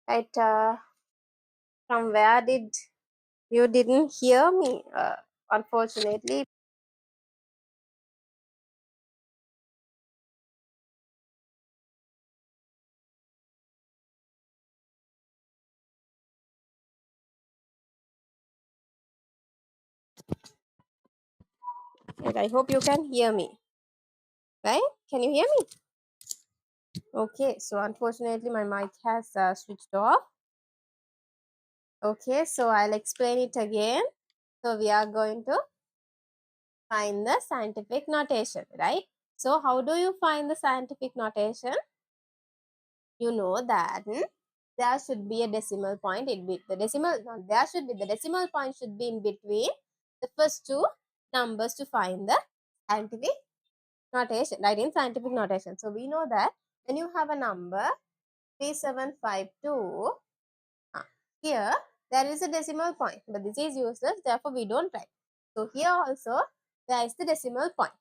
Right? From where did you didn't hear me? Unfortunately. Right, I hope you can hear me. Right? Can you hear me? Okay. So unfortunately, my mic has switched off. Okay. So I'll explain it again. So we are going to find the scientific notation, right? So how do you find the scientific notation? You know that there should be a decimal point in between the decimal point should be in between the first two numbers to find the scientific notation, right? In scientific notation. So we know that when you have a number 3752, here there is a decimal point, but this is useless, therefore we don't write. So here also there is the decimal point.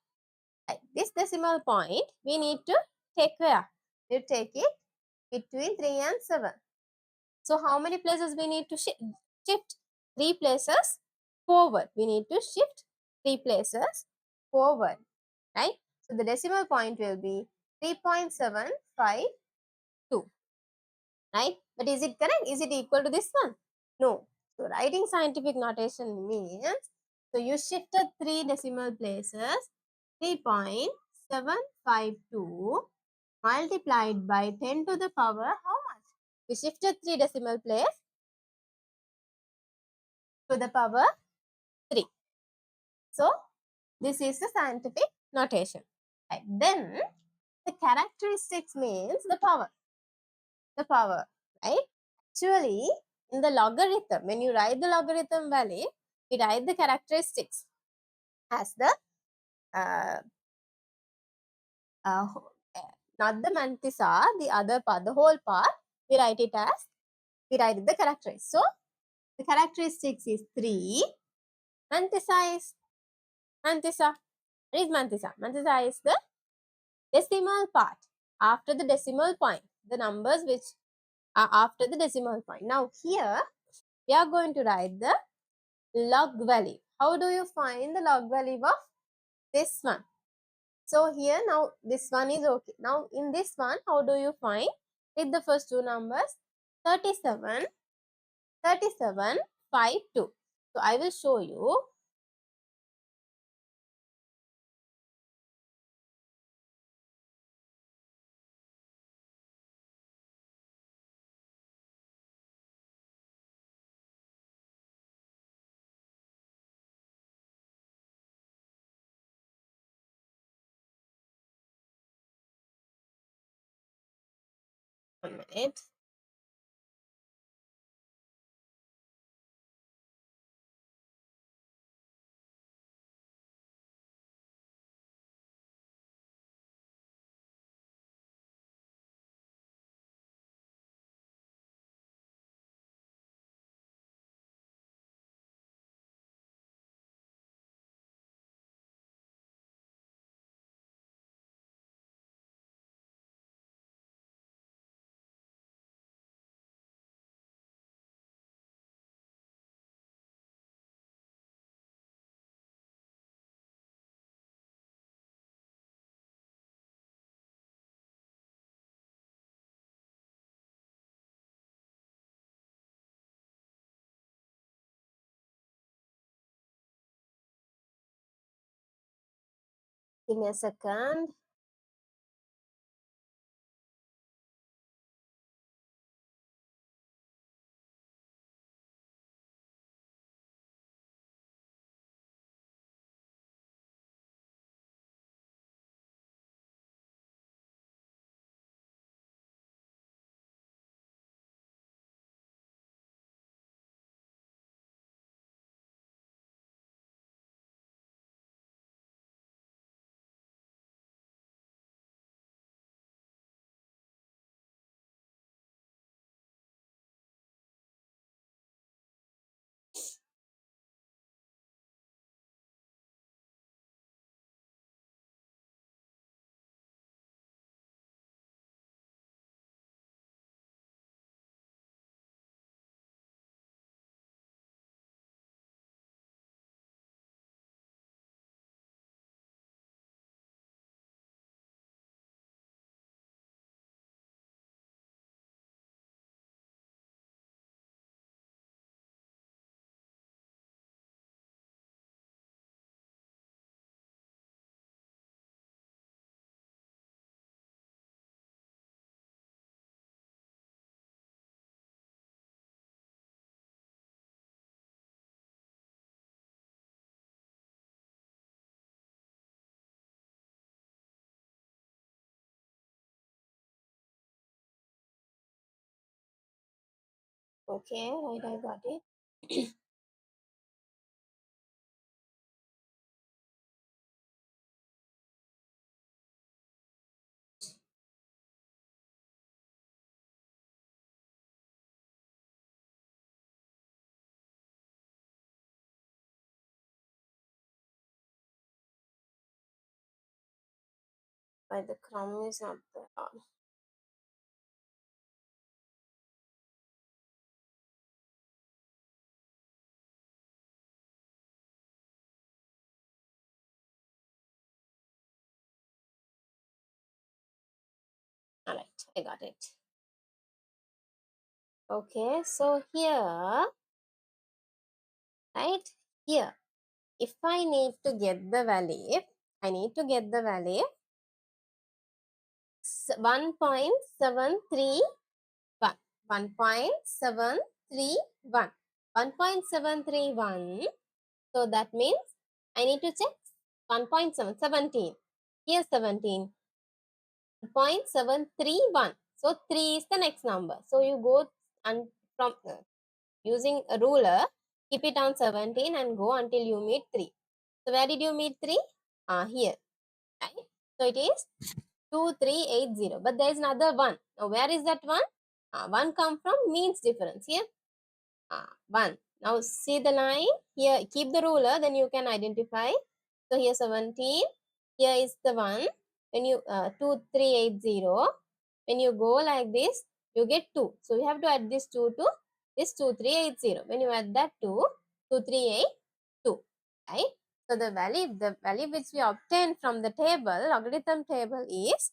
Right? This decimal point we need to take where? We take it between 3 and 7. So how many places we need to shift? 3 places forward. We need to shift 3 places forward, right? So the decimal point will be 3.752, right? But is it correct? Is it equal to this one? No. So writing scientific notation means, so you shifted 3 decimal places, 3.752 multiplied by 10 to the power how much? We shifted 3 decimal place to the power 3. So this is the scientific notation. Right. Then the characteristics means the power. The power, right? Actually, in the logarithm, when you write the logarithm value, we write the characteristics as the uh, uh, not the mantissa, the other part, the whole part, we write it the characteristics. So the characteristics is 3. Mantissa is mantissa. What is mantissa? Mantissa is the decimal part after the decimal point, the numbers which are after the decimal point. Now here we are going to write the log value. How do you find the log value of this one? So here now this one is okay. Now in this one, how do you find? With the first two numbers 37, 37, 5, 2. So I will show you. One minute. Give me a second. Okay, right, I got it. But the crumb is not there. Alright, I got it. Okay, so here, right here, if I need to get the value, I need to get the value 1.731. 1.731. 1.731. So that means I need to check 1.7, 17. Here 17. 0.731. So 3 is the next number. So you go and from using a ruler, keep it on 17 and go until you meet 3. So where did you meet 3? Here. Right? So it is 2380. But there is another 1. Now where is that 1? 1 come from means difference here. 1. Now see the line here. Keep the ruler, then you can identify. So here 17. Here is the 1. When you 2380. When you go like this, you get 2. So you have to add this 2 to this 2380. When you add that 2, 2382. Right? So the value which we obtained from the table, logarithm table, is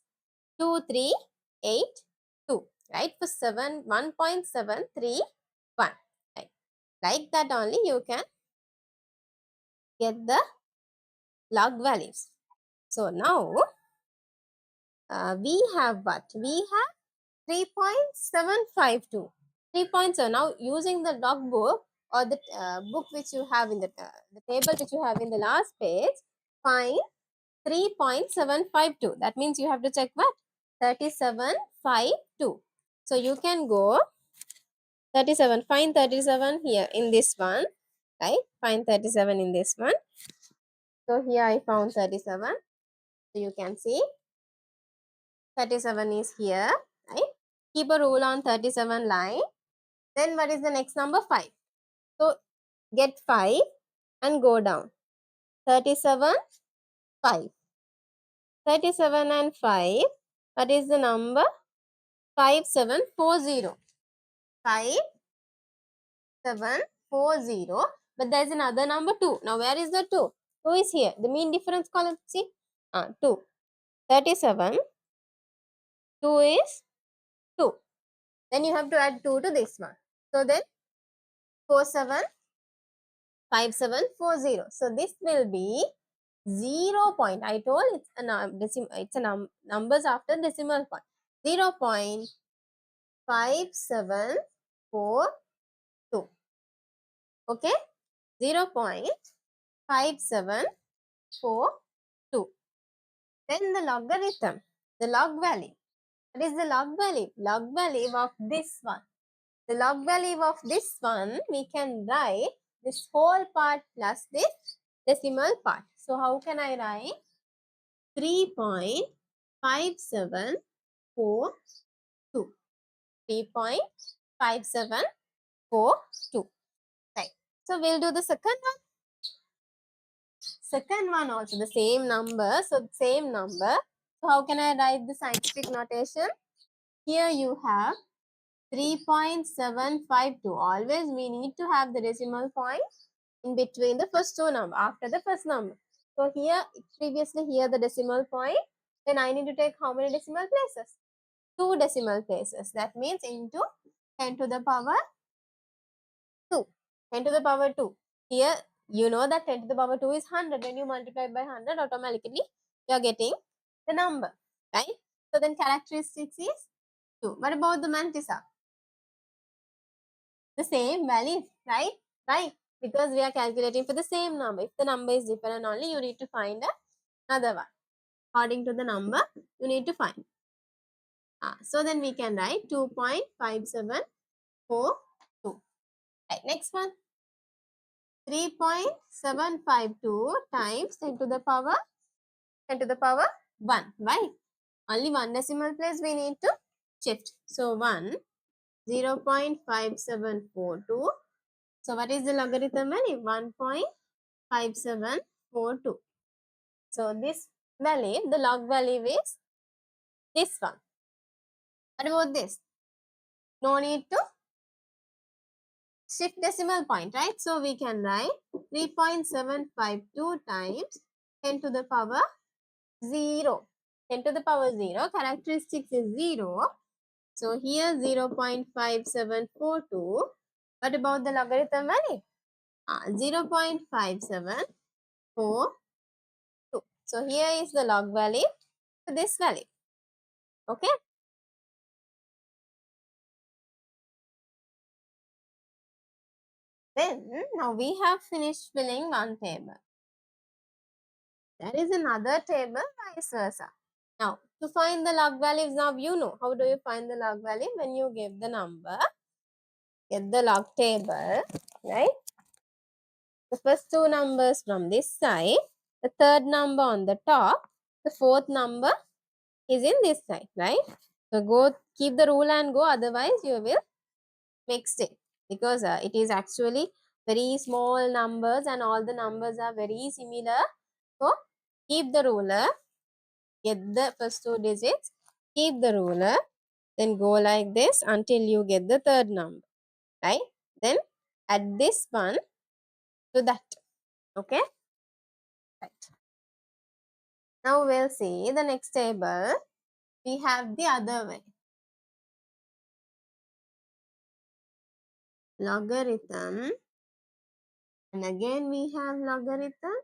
2382. Right? For 1.731. Right? Like that only you can get the log values. So now we have what? We have 3.752. 3.7. Now using the log book or the book which you have in the table which you have in the last page, find 3.752. That means you have to check what? 3752. So you can go 37. Find 37 here in this one. Right? Find 37 in this one. So here I found 37. So you can see 37 is here. Right? Keep a rule on 37 line. Then what is the next number? 5. So get 5 and go down. 37, 5. 37 and 5. What is the number? 5740. 5740. But there is another number 2. Now where is the 2? 2 is here. The mean difference column. See? 2. 37. 2 is 2. Then you have to add 2 to this one. So then 5740. So this will be 0 point. I told it's a numbers after decimal point. 0.5742. Okay? 0.5742. Then the logarithm, the log value. What is the log value? Log value of this one. The log value of this one, we can write this whole part plus this decimal part. So how can I write? 3.5742. 3.5742. Right. So we'll do the second one. Second one also the same number. So same number. So how can I write the scientific notation? Here you have 3.752. Always we need to have the decimal point in between the first two number, after the first number. So here, previously here the decimal point. Then I need to take how many decimal places? 2 decimal places. That means into 10 to the power 2. 10 to the power 2. Here, you know that 10 to the power 2 is 100. When you multiply by 100, automatically you are getting the number. Right? So then characteristics is 2. What about the mantissa? The same value, right? Right? Because we are calculating for the same number. If the number is different only, you need to find another one. According to the number, you need to find. So then we can write 2.5742. Right, next one. 3.752 times 10 to the power 1. Why? Only one decimal place we need to shift. So 1, 0.5742. So what is the logarithm value? 1.5742. So this value, the log value is this one. What about this? No need to shift decimal point, right? So we can write 3.752 times 10 to the power 0. 10 to the power 0, characteristics is 0. So here 0.5742. What about the logarithm value? 0.5742. So here is the log value to this value. Okay. Then now we have finished filling one table. There is another table vice versa. Now to find the log values, now you know how do you find the log value when you give the number, get the log table, right? The first two numbers from this side, the third number on the top, the fourth number is in this side, right? So go keep the rule and go, otherwise you will mix it because it is actually very small numbers and all the numbers are very similar. So keep the ruler, get the first two digits, keep the ruler, then go like this until you get the third number, right? Then add this one to that. Okay, right. Now we'll see the next table. We have the other way. Logarithm. And again we have logarithm.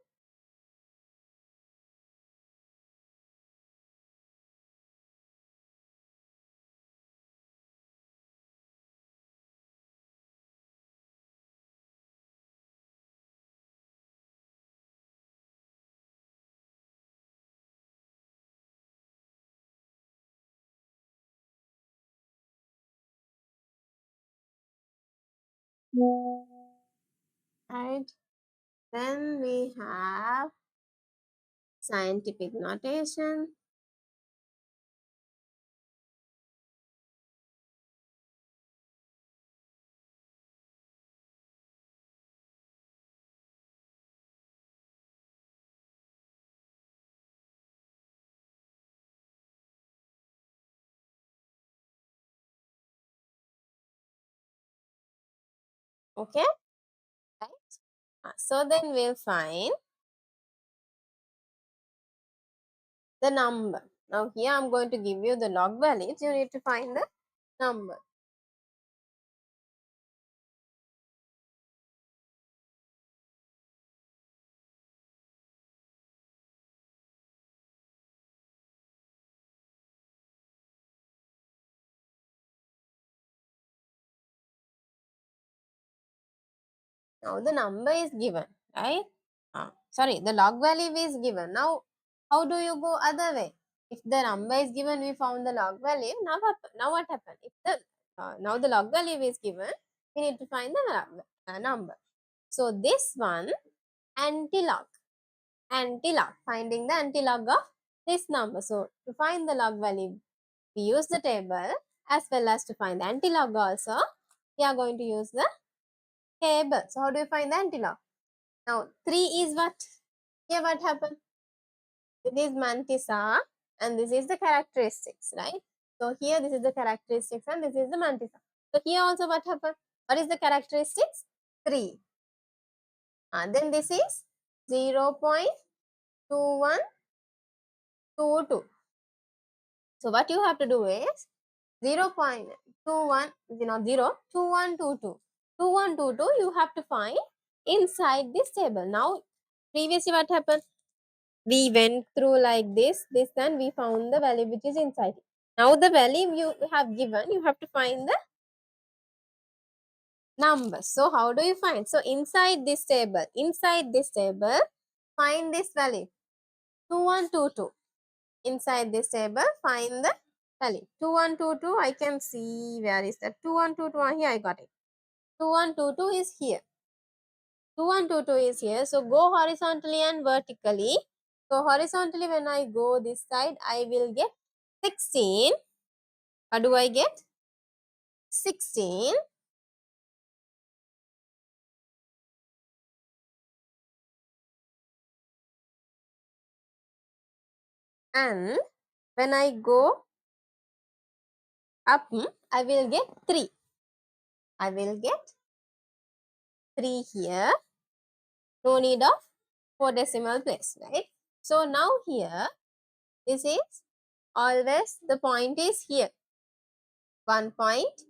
Right. Then we have scientific notation. Okay. Right. So then we'll find the number. Now here I'm going to give you the log values. You need to find the number. Now the number is given, right? Sorry, the log value is given. Now how do you go other way? If the number is given, we found the log value. Now what happened? If the now the log value is given, we need to find the number. So this one, anti-log, finding the anti-log of this number. So to find the log value, we use the table, as well as to find the anti-log also, we are going to use the table. So how do you find the anti-log? Now 3 is what? Here what happened? This is mantissa and this is the characteristics, right? So here this is the characteristics and this is the mantissa. So here also what happened? What is the characteristics? 3. Then this is 0.2122. So what you have to do is 0.21, 2122. 2122 you have to find inside this table. Now previously what happened? We went through like this and we found the value which is inside. Now the value you have given, you have to find the number. So how do you find? So inside this table, find this value 2122. Inside this table, find the value 2122. I can see where is that 2122. Here I got it. 2122 is here. 2122 is here. So go horizontally and vertically. So horizontally, when I go this side, I will get 16. What do I get? 16. And when I go up, I will get 3. I will get 3 here. No need of 4 decimal place, right? So now here, this is always the point is here. 1 point,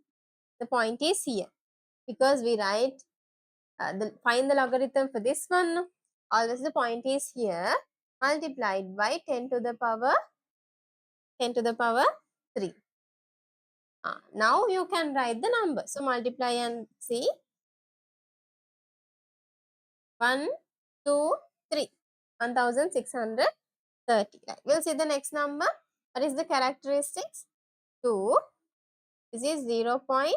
the point is here. Because we write, find the logarithm for this one. Always the point is here, multiplied by 10 to the power 3. Now you can write the number. So multiply and see. 1, 2, 3. 1630. Right. We'll see the next number. What is the characteristics? 2. This is 0.226.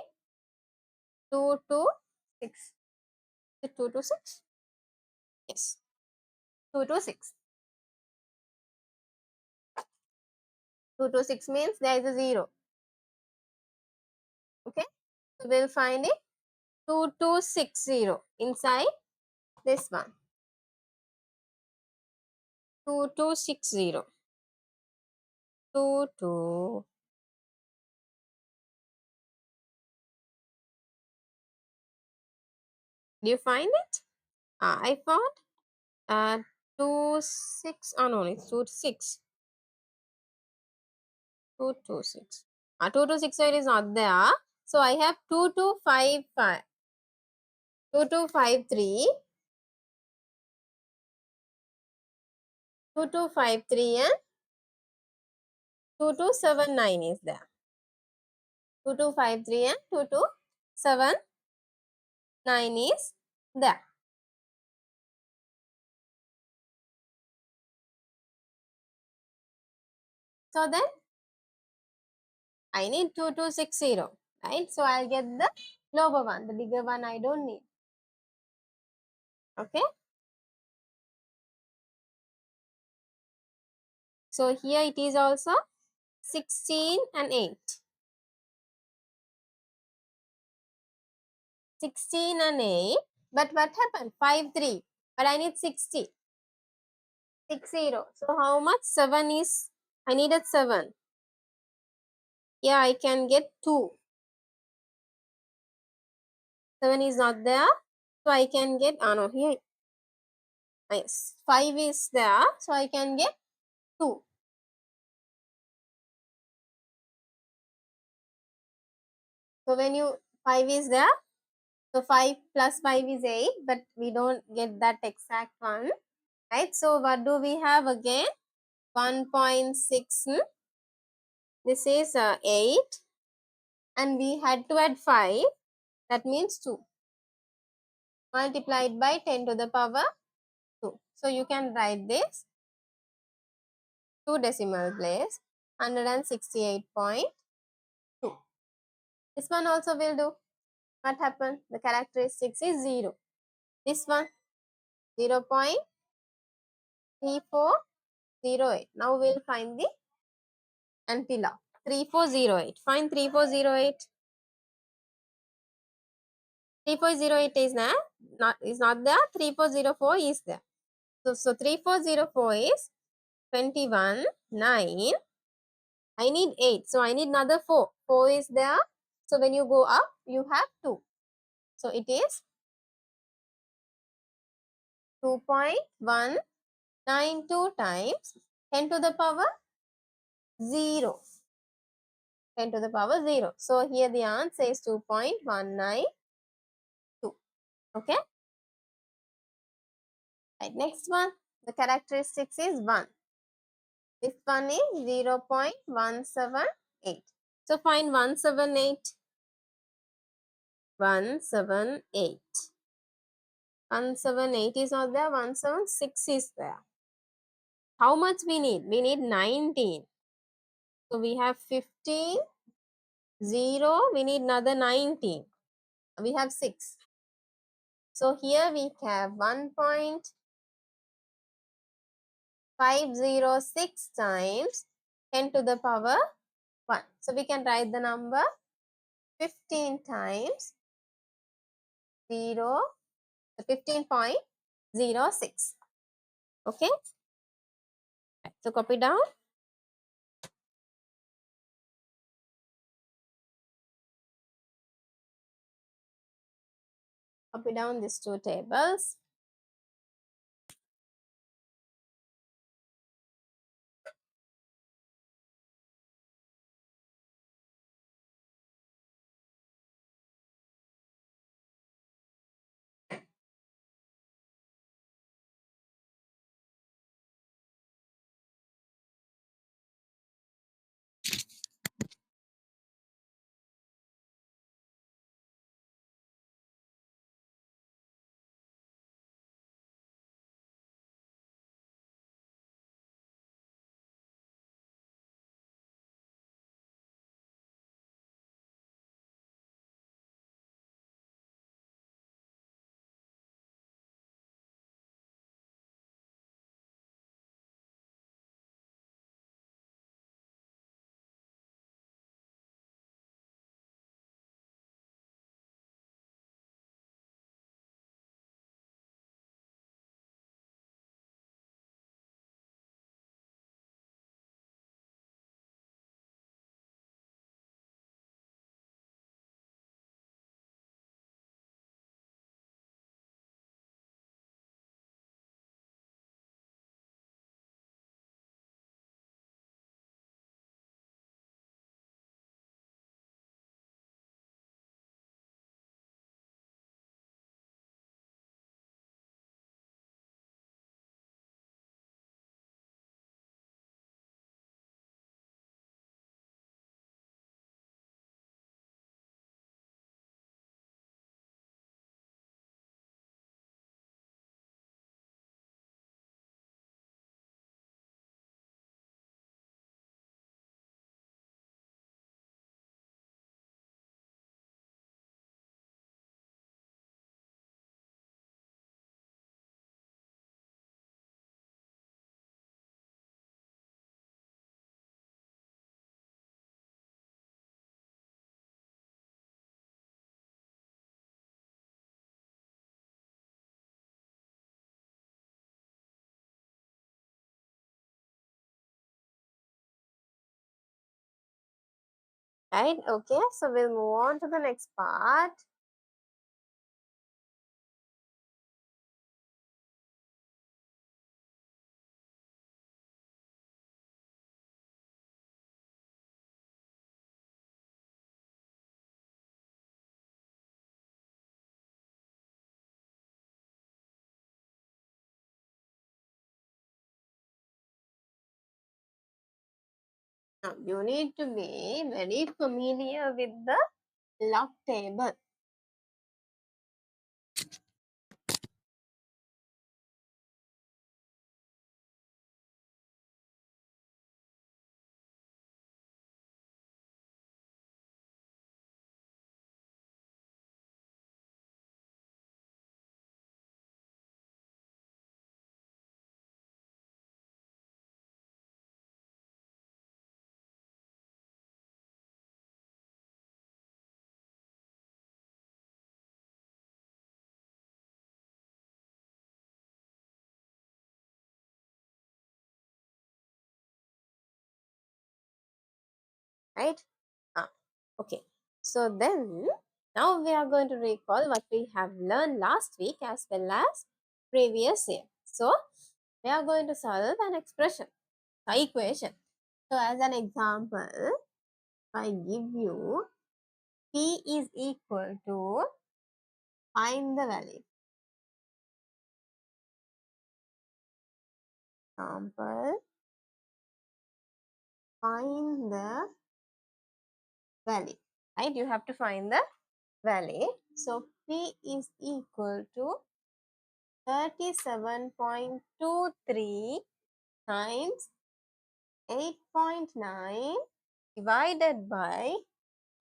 Is it 226? Yes. 226. 226 means there is a 0. Okay. So we'll find it 2260 inside this one. 2260. 22. Do you find it? I found 26. Oh no, it's 26. 226. 2260 is not there. So I have 2255. 2253. 2253 and 2279 is there. 2253 and 2279 is there. So then I need 2260, right? So I'll get the lower one, the bigger one I don't need. Okay. So here it is also 16 and 8. 16 and 8. But what happened? 5, 3. But I need 60. 60. So how much? 7 is, I needed 7. Yeah, I can get 2. 7 is not there. So I can get, no, here. Yes. 5 is there. So I can get 2. So when you, 5 is there. So 5 plus 5 is 8. But we don't get that exact one. Right. So what do we have again? 1.6. This is 8. And we had to add 5. That means 2. Multiplied by 10 to the power 2. So you can write this 2 decimal place, 168.2. This one also will do. What happened? The characteristics is 0. This one 0.3408. Now we'll find the anti-law. 3408. Find 3408. 3408 is not there. 3404 is there. So 3404 is 21, 9. I need 8. So I need another 4. 4 is there. So when you go up, you have 2. So it is 2.192 times 10 to the power 0. 10 to the power 0. So here the answer is 2.192. Okay. Right. Next one. The characteristics is 1. This one is 0.178. So find 178. 178. 178 is not there. 176 is there. How much we need? We need 19. So we have 15, 0. We need another 19. We have 6. So here we have 1.506 times 10 to the power 1. So we can write the number 15 times 0, 15.06. Okay. So copy down. Copy down these two tables. Right. Okay. So we'll move on to the next part. Now you need to be very familiar with the log table. Right. Ah, okay. So then now we are going to recall what we have learned last week as well as previous year. So we are going to solve an expression, an equation. So as an example, I give you P is equal to find the value. Example, find the value. Right? You have to find the value. So P is equal to 37.23 times 8.9 divided by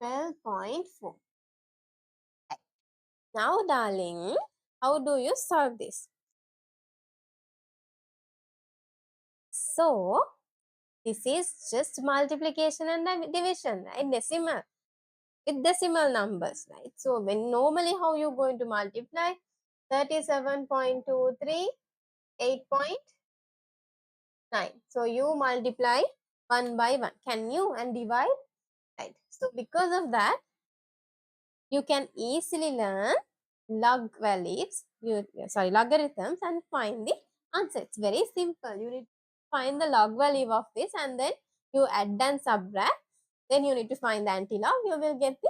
12.4. Now, darling, how do you solve this? So, this is just multiplication and division, right? Decimal, with decimal numbers, right? So, when normally how you going to multiply? 37.23, 8.9. So, you multiply 1 by 1. Can you? And divide? Right. So, because of that, you can easily learn logarithms and find the answer. It's very simple. You need to find the log value of this and then you add and subtract. Then you need to find the anti-log. You will get the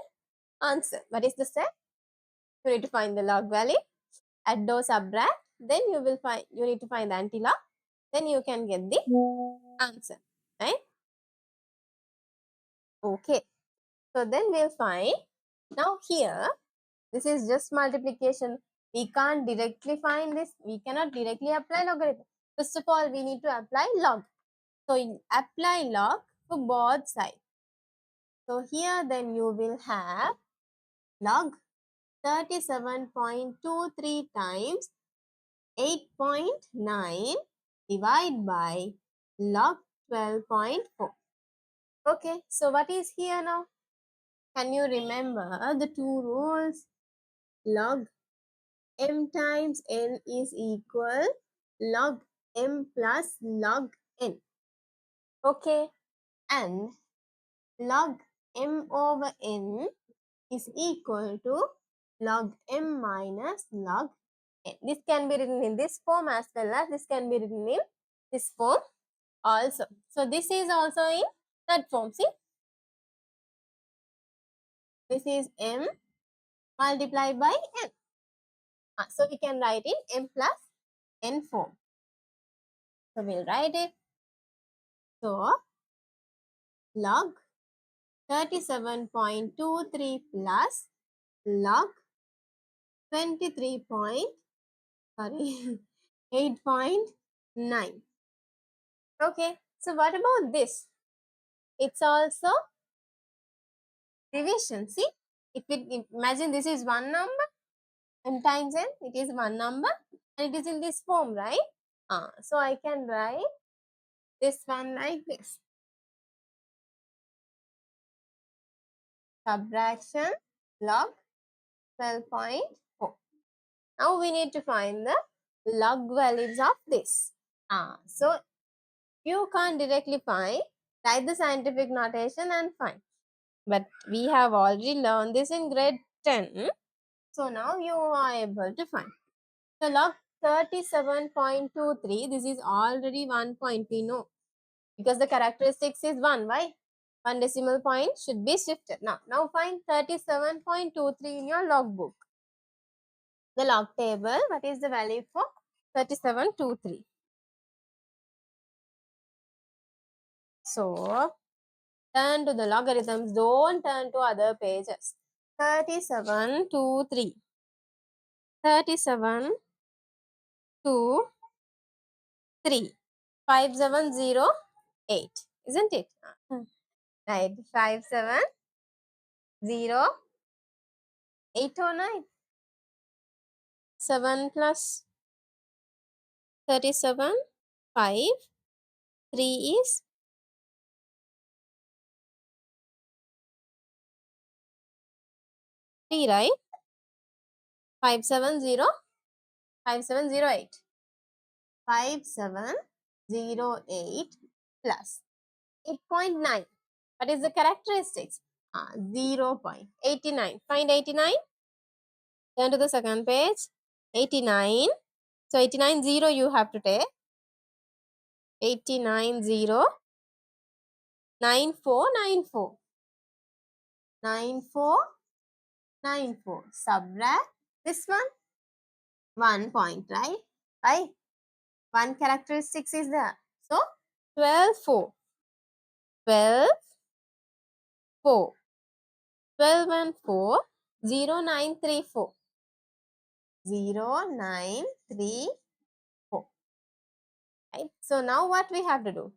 answer. What is the step? You need to find the log value, add or subtract. Then you need to find the anti-log. Then you can get the answer. Right? Okay. So then we'll find. Now here, this is just multiplication. We can't directly find this. We cannot directly apply logarithm. First of all, we need to apply log. So apply log for both sides. So here then you will have log 37.23 times 8.9 divided by log 12.4. Okay, so what is here now? Can you remember the two rules? Log m times n is equal log m plus log n. Okay, and log m over n is equal to log m minus log n. This can be written in this form as well as this can be written in this form also. So this is also in that form. See, this is m multiplied by n. So we can write in m plus n form. So we'll write it. So log 37.23 plus log 23 sorry 8.9. Okay, so what about this? It's also division. See, if imagine this is one number and times n, it is one number and it is in this form, right? So I can write this one like this. Subtraction log 12.4. Now we need to find the log values of this. So you can't directly find, write the scientific notation and find. But we have already learned this in grade 10. So now you are able to find. So log 37.23, this is already 1 point we know. Because the characteristics is 1. Why? 1 decimal point should be shifted. Now find 37.23 in your logbook. The log table, what is the value for 37.23? So, turn to the logarithms, don't turn to other pages. 37.23. 37.23. 5708, isn't it? Right, 570809. 7 plus 37, 5. 3 is 3, right? 5708. 5708 plus 8.9. What is the characteristics? 0.89. Find 89. Turn to the second page. 89. So 89 0 you have to take. 89 0. 9494. 9494. Subtract this one. 1 point, right? Right? One characteristics is there. So 12 4. 12 4. 12 and 4. 0934. 0934. Right? So now what we have to do?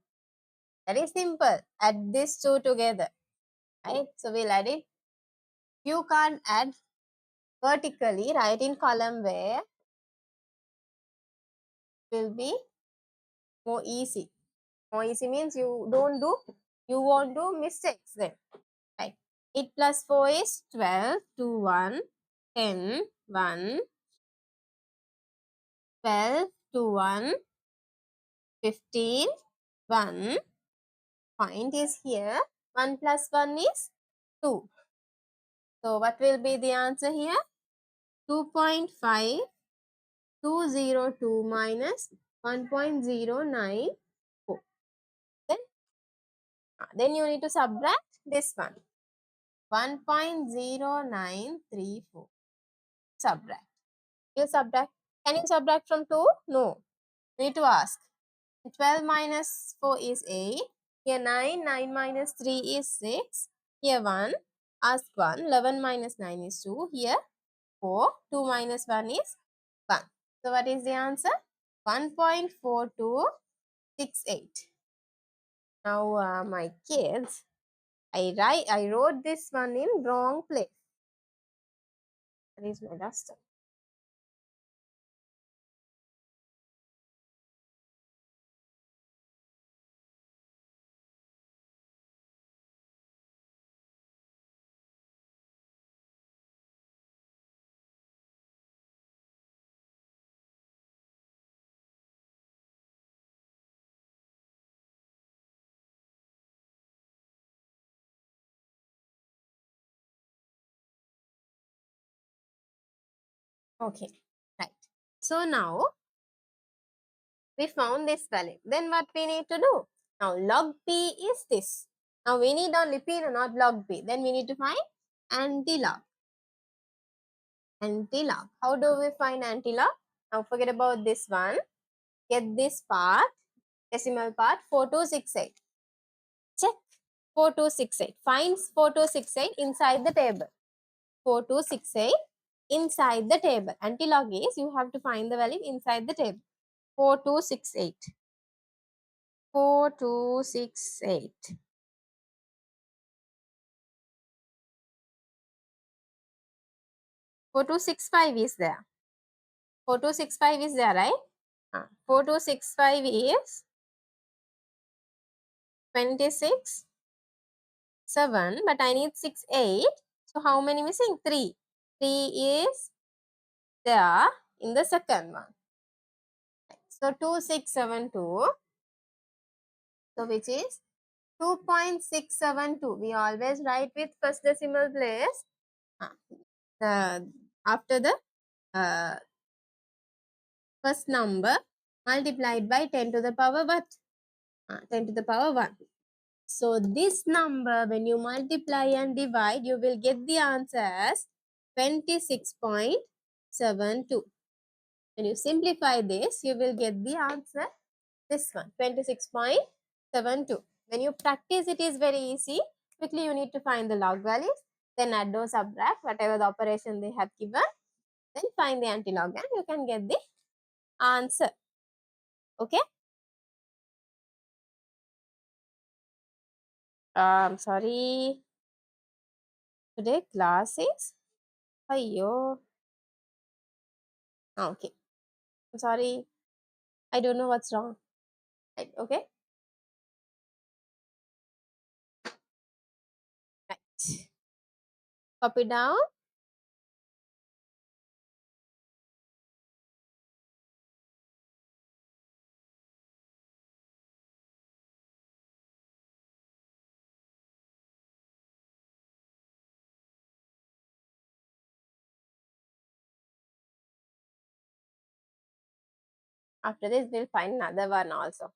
Very simple. Add these two together. Right? So we'll add it. You can't add vertically, write in column where will be more easy. More easy means you won't do mistakes then. Right. 8 plus 4 is 12, 2, 1, 10, 1, 12, 2, 1, 15, 1. Point is here. 1 plus 1 is 2. So what will be the answer here? 2.5202 minus 1.094. Then you need to subtract this one. 1.0934. Subtract. You subtract. Can you subtract from 2? No. You need to ask. 12 minus 4 is 8. Here 9. 9 minus 3 is 6. Here 1. Ask 1. 11 minus 9 is 2. Here 4. 2 minus 1 is 1. So what is the answer? 1.4268. Now my kids, I wrote this one in wrong place. That is my duster. Okay, right. So now we found this value. Then what we need to do? Now log P is this. Now we need only P, not log P. Then we need to find anti-log. Anti-log. How do we find anti-log? Now forget about this one. Get this part, decimal part, 4268. Check 4268. Finds 4268 inside the table. 4268 inside the table. Anti-log is you have to find the value inside the table. 4268. 4268. 4265 is there. 4265 is there, right? 4265 is 26, 7, but I need 6, 8. So how many missing? 3. 3 is there in the second one. So 2672. So which is 2.672. We always write with first decimal place. After the first number multiplied by 10 to the power what? 10 to the power 1. So this number, when you multiply and divide, you will get the answer as 26.72. When you simplify this, you will get the answer, this one, 26.72. When you practice, it is very easy. Quickly, you need to find the log values, then add or subtract, whatever the operation they have given, then find the anti-log and you can get the answer. Okay? Sorry. Today class is, ayyo. Okay. I'm sorry. I don't know what's wrong. Right. Okay. Right. Copy down. After this, we'll find another one also.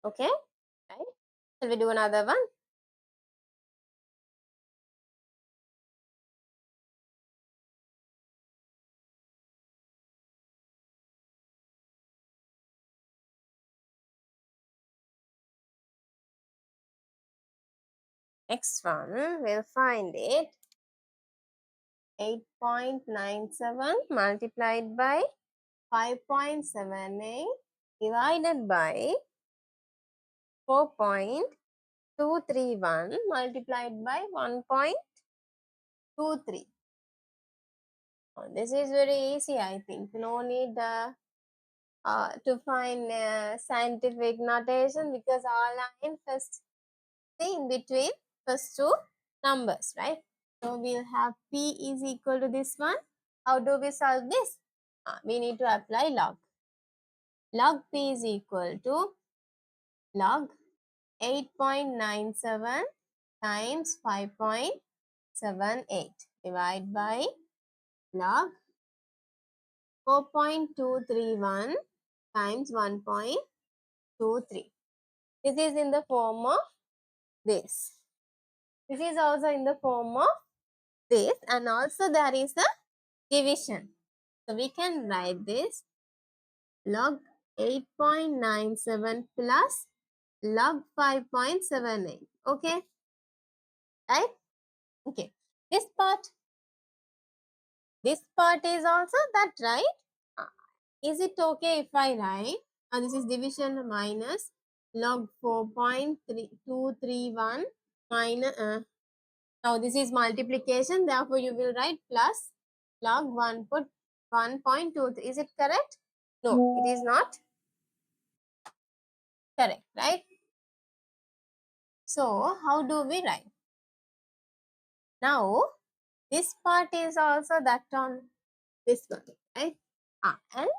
Okay, right? Shall we do another one? Next one, we'll find it. 8.97 multiplied by 5.78 divided by 4.231 multiplied by 1.23. This is very easy, I think. No need to find scientific notation because all are in first in between first two numbers, right? So we'll have P is equal to this one. How do we solve this? We need to apply log. Log P is equal to log 8.97 times 5.78 divided by log 4.231 times 1.23. This is in the form of this. This is also in the form of this, and also there is a division. So we can write this log 8.97 plus log 5.78. Okay, right? Okay. This part is also that, right? Uh, Is it okay if I write? This is division minus log 4.3231 minus. Now this is multiplication. Therefore, you will write plus log 1.23. Is it correct? No, it is not correct, right? So how do we write? Now this part is also that on this one, right? And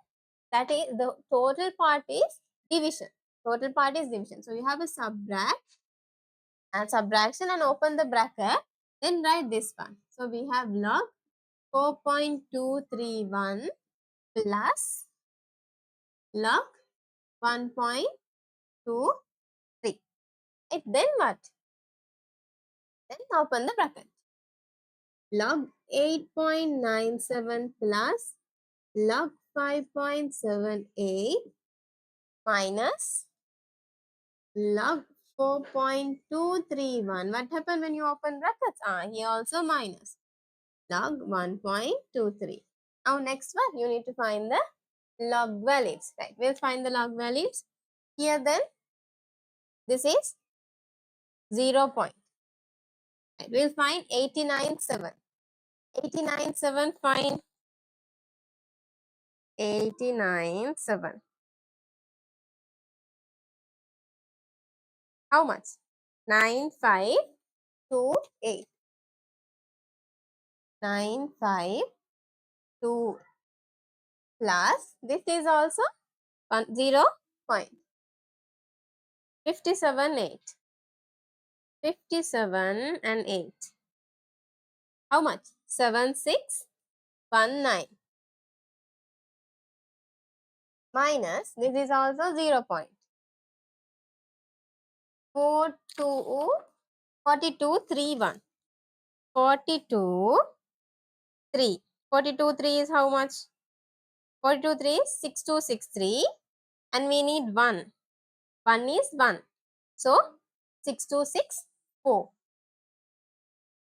that is the total part is division. Total part is division. So you have a subtract and subtraction and open the bracket. Then write this one. So we have log 4.231 plus log 1.23. Right? Then what? Then open the bracket. Log 8.97 plus log 5.78 minus log 4.231. What happened when you open brackets? Here also minus log 1.23. Now next one, you need to find the log values. Right, we'll find the log values. Here then, this is 0 point. Right, we'll find 89.7. 89.7, find 89.7. How much? 9528. 952 plus this is also 0 point. 57.8. 57 and 8. How much? 7619 minus this is also 0 point. 4231. 42 3. 42 3 is how much? 42 3 is 6263 and we need 1. 1 is 1. So 6264.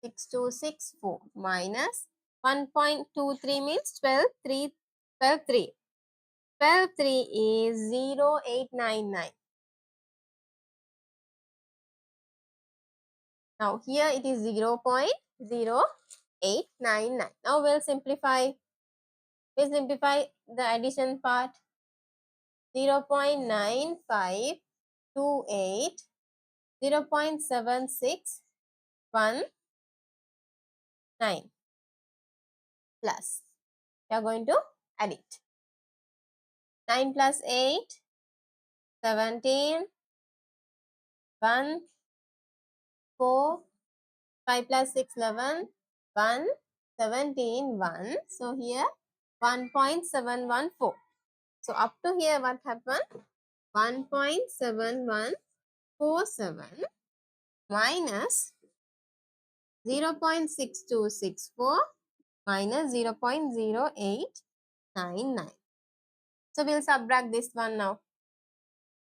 6264 minus 1.23 means 12 3. 12 3. 12 3 is 0899. Now here it is 0.0899. Now we'll simplify. We'll simplify the addition part. 0.9528, 0.7619 plus. We are going to add it. 9 plus 8, 17, 1, 4, 5 plus 6, 11, 1, 17, 1. So here 1.714. So up to here what happened? 1.7147 minus 0.6264 minus 0.0899. So we'll subtract this one now.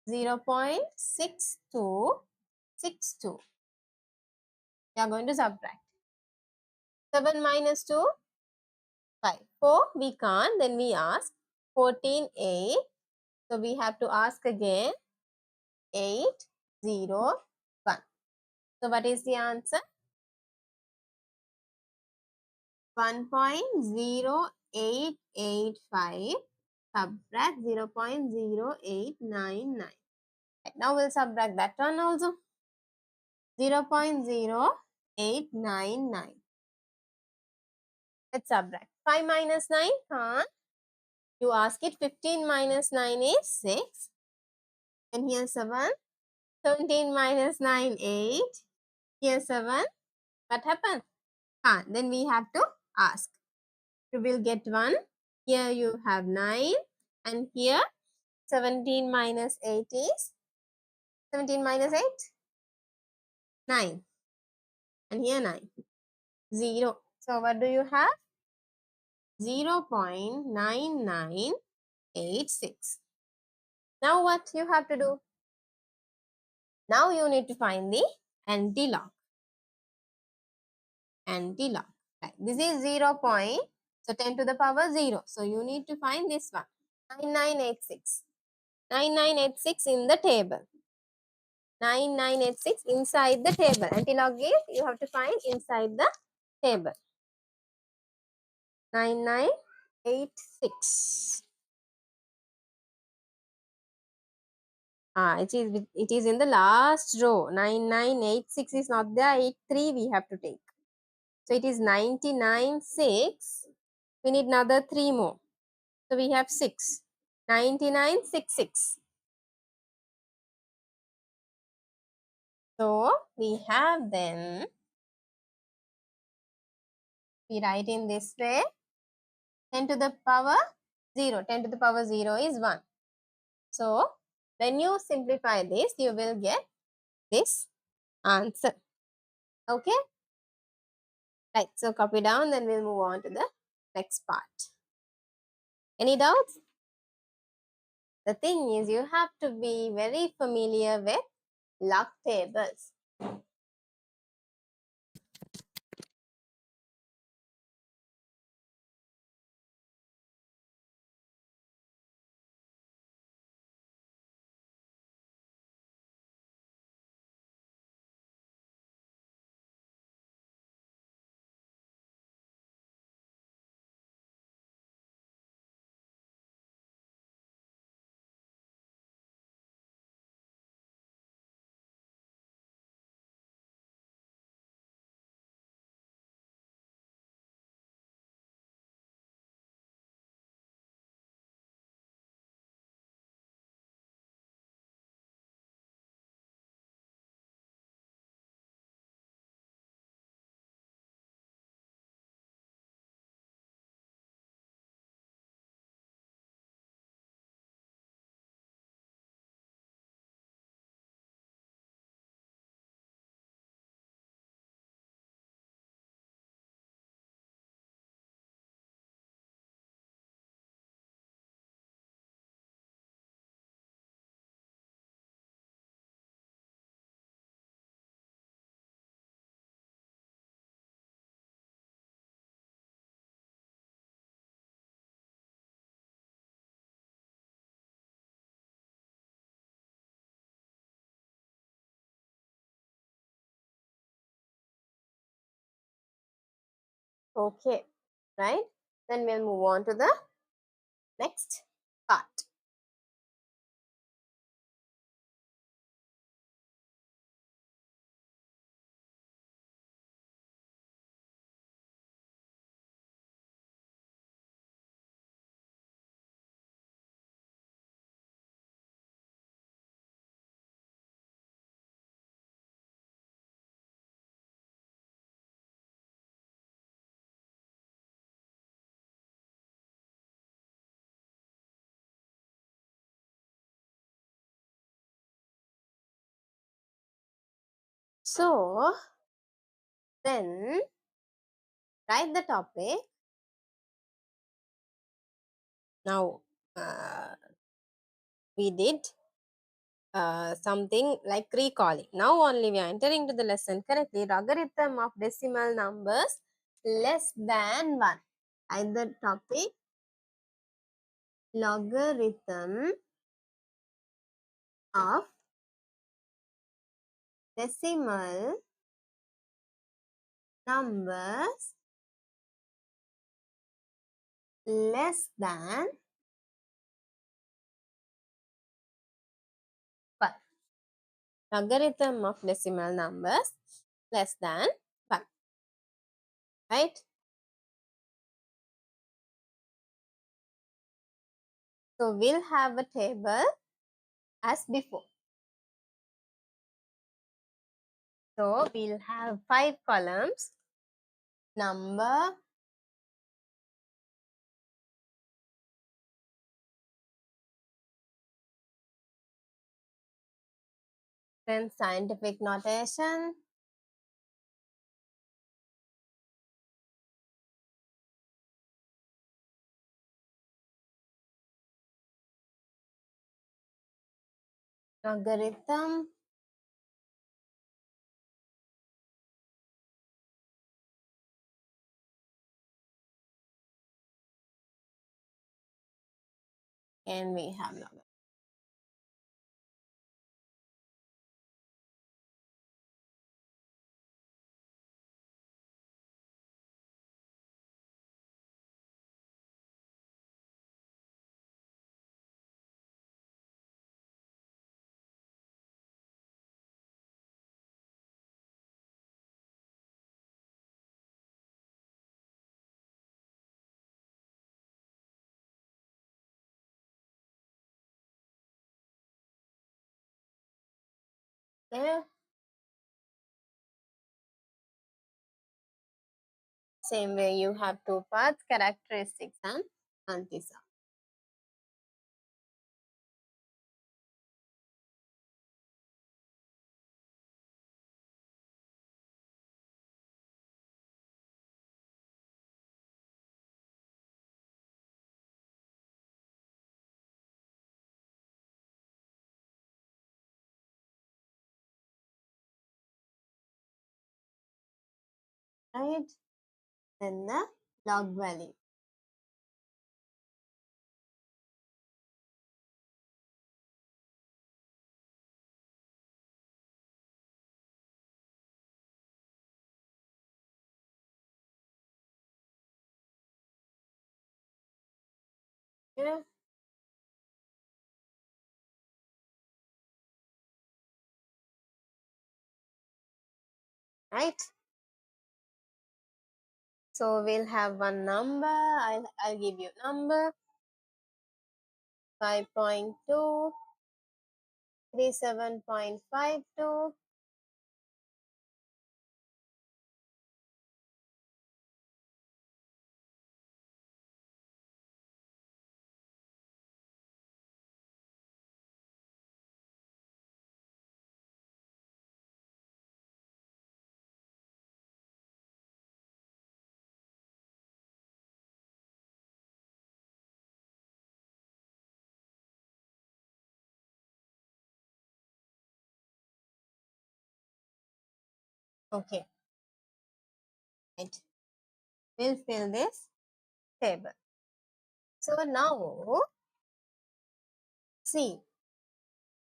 0.6262. We are going to subtract. 7 minus 2, 5. 4 we can't, then we ask 14a. So we have to ask again 801. So what is the answer? 1.0885 subtract 0.0899. Right, now we'll subtract that one also. 0.0899. Let's subtract. 5 minus 9, can't. You ask it. 15 minus 9 is 6. And here 7. 17 minus 9, 8. Here 7. What happened? Can't. Then we have to ask. You will get 1. Here you have 9. And here 17 minus 8 is 17 minus 8? 9. And here 9. 0. So what do you have? 0.9986. Now what you have to do? Now you need to find the anti-log. Anti-log. Right. This is 0. So 10 to the power 0. So you need to find this one. 9986. 9986 in the table. 9986 inside the table. Anti-log is you have to find inside the table. 9986. It is in the last row. 9986 is not there. 83 we have to take. So it is 99.6. We need another 3 more. So we have 6. 99.66. So we have then, we write in this way, 10 to the power 0. 10 to the power 0 is 1. So when you simplify this, you will get this answer. Okay? Right. So copy down, then we'll move on to the next part. Any doubts? The thing is, you have to be very familiar with log tables. Okay, right? Then we'll move on to the next part. So then write the topic. Now we did something like recalling. Now only we are entering to the lesson correctly. Logarithm of decimal numbers less than 1. Write the topic. Logarithm of decimal numbers less than 1. Logarithm of decimal numbers less than 1. Right? So we'll have a table as before. So we'll have 5 columns. Number, then scientific notation, logarithm, and we have logarithm. Okay. Same way you have 2 parts, characteristics and antisa. Right? Then the log value. Okay. Right? So we'll have one number. I'll give you number 5.2, 37.52, okay. Right. We'll fill this table. So now see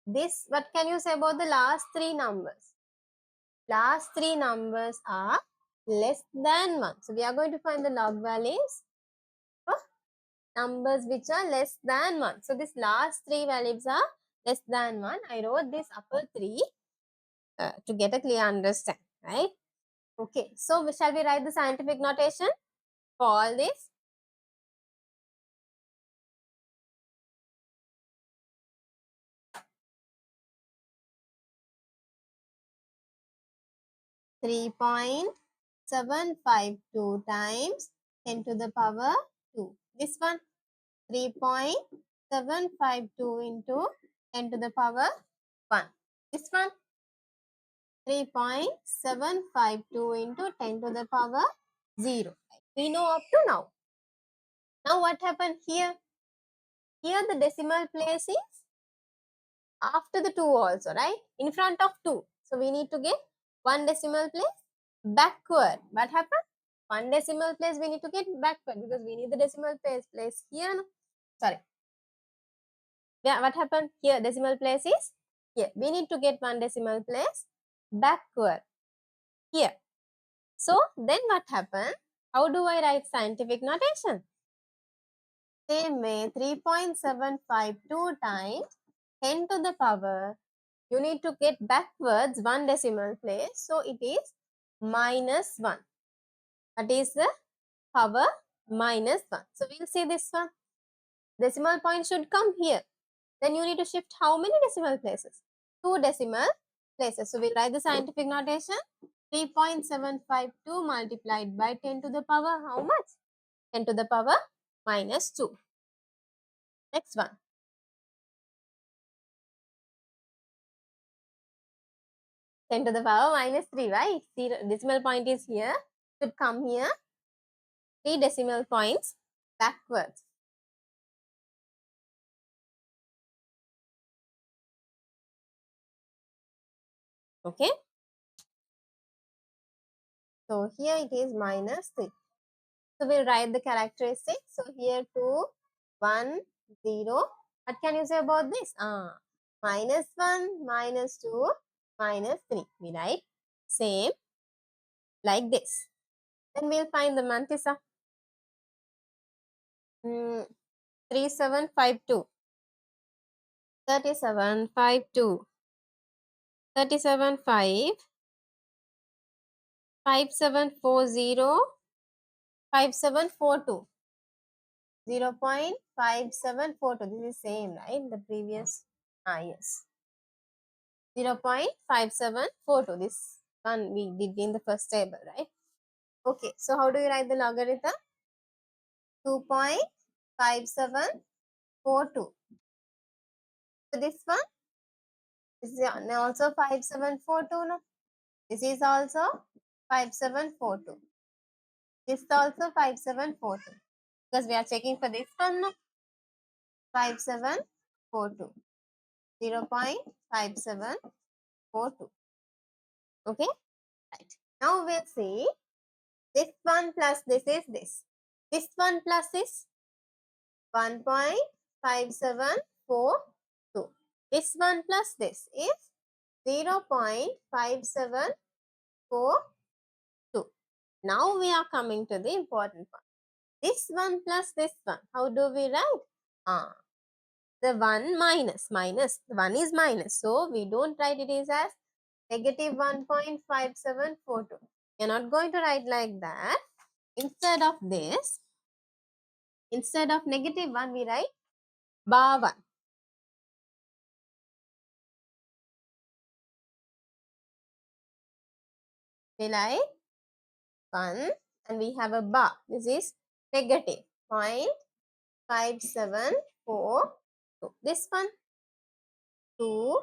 this. What can you say about the last 3 numbers? Last 3 numbers are less than 1. So we are going to find the log values of numbers which are less than 1. So this last 3 values are less than 1. I wrote this upper 3 to get a clear understand, right? Okay, so shall we write the scientific notation for all this? Three point 752 times 10 to the power 2. This one 3.752 into 10 to the power 1. This one 3.752 into 10 to the power 0. We know up to now. Now what happened here? Here the decimal place is after the 2 also, right? In front of 2. So we need to get one decimal place backward. What happened? One decimal place we need to get backward because we need the decimal place here. No? Sorry. Yeah, what happened? Here decimal place is here. We need to get one decimal place backward here. So then what happened? How do I write scientific notation? Same way, 3.752 times 10 to the power, you need to get backwards one decimal place. So it is minus 1. That is the power minus 1. So we'll see this one. Decimal point should come here. Then you need to shift how many decimal places? 2 decimal places. So we'll write the scientific notation. 3.752 multiplied by 10 to the power how much? 10 to the power minus 2. Next one. 10 to the power minus 3, right? Decimal point is here. Should come here. 3 decimal points backwards. Okay. So here it is minus 3. So we'll write the characteristics. So here 2, 1, 0. What can you say about this? Minus 1, minus 2, minus 3. We write same like this. Then we'll find the mantissa. 3752. 3752. 37.5. 5740. 5742. 0.5742. This is same, right? The previous, yes. 0.5742. This one we did in the first table, right? Okay, so how do you write the logarithm? 2.5742. So this one is also 5742. No? This is also 5742. This is also 5742. Because we are checking for this one. No? 5742. 0.5742. Okay, right. Now we'll see this one plus this is this. This one plus is 1.5742. This one plus this is 0.5742. Now we are coming to the important part. This one plus this one. How do we write? The 1 minus. The 1 is minus. So we don't write it is as negative 1.5742. You're not going to write like that. Instead of this, instead of negative 1, we write bar 1. We write 1 and we have a bar. This is negative 0.5742. This one 2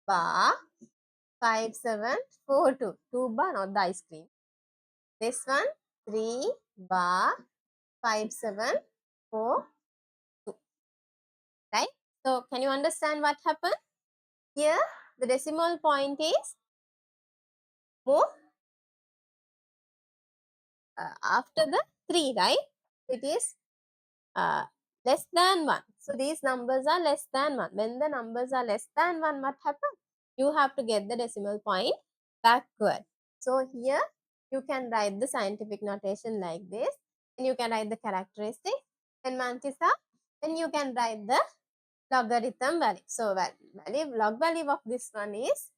bar 5742. 2 bar, not the ice cream. This one 3 bar 5742. Right? So can you understand what happened? Here the decimal point is more after the 3, right? It is less than 1. So these numbers are less than 1. When the numbers are less than 1, what happens? You have to get the decimal point backward. So here you can write the scientific notation like this. And you can write the characteristic. And mantissa, then you can write the logarithm value. So log value of this one is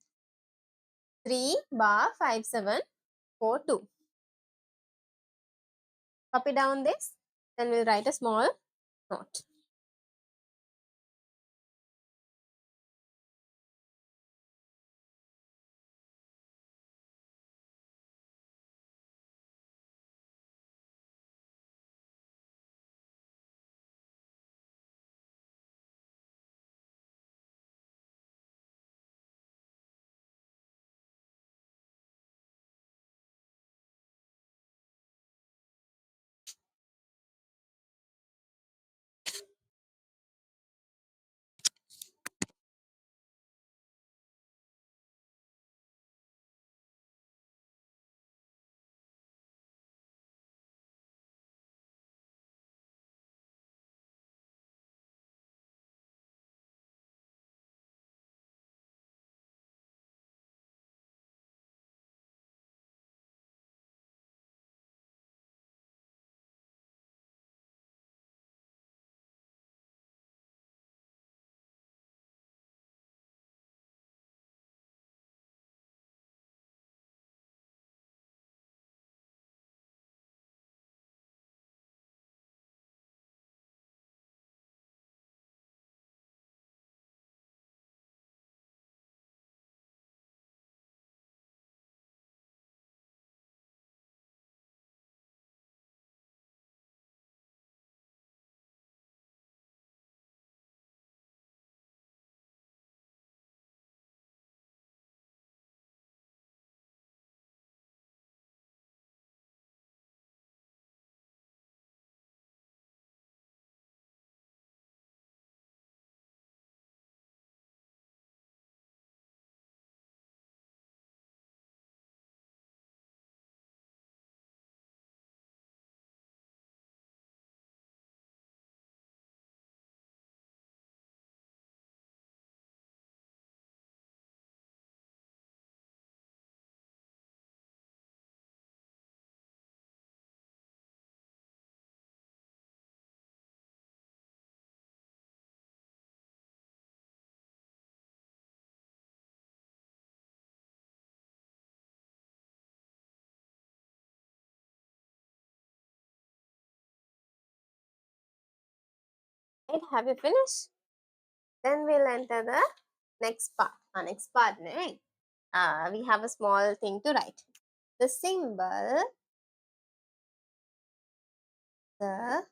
3 bar 5742. Copy down this. Then we'll write a small note. Right? Have you finished? Then we'll enter the next part. Next part, right? We have a small thing to write. The the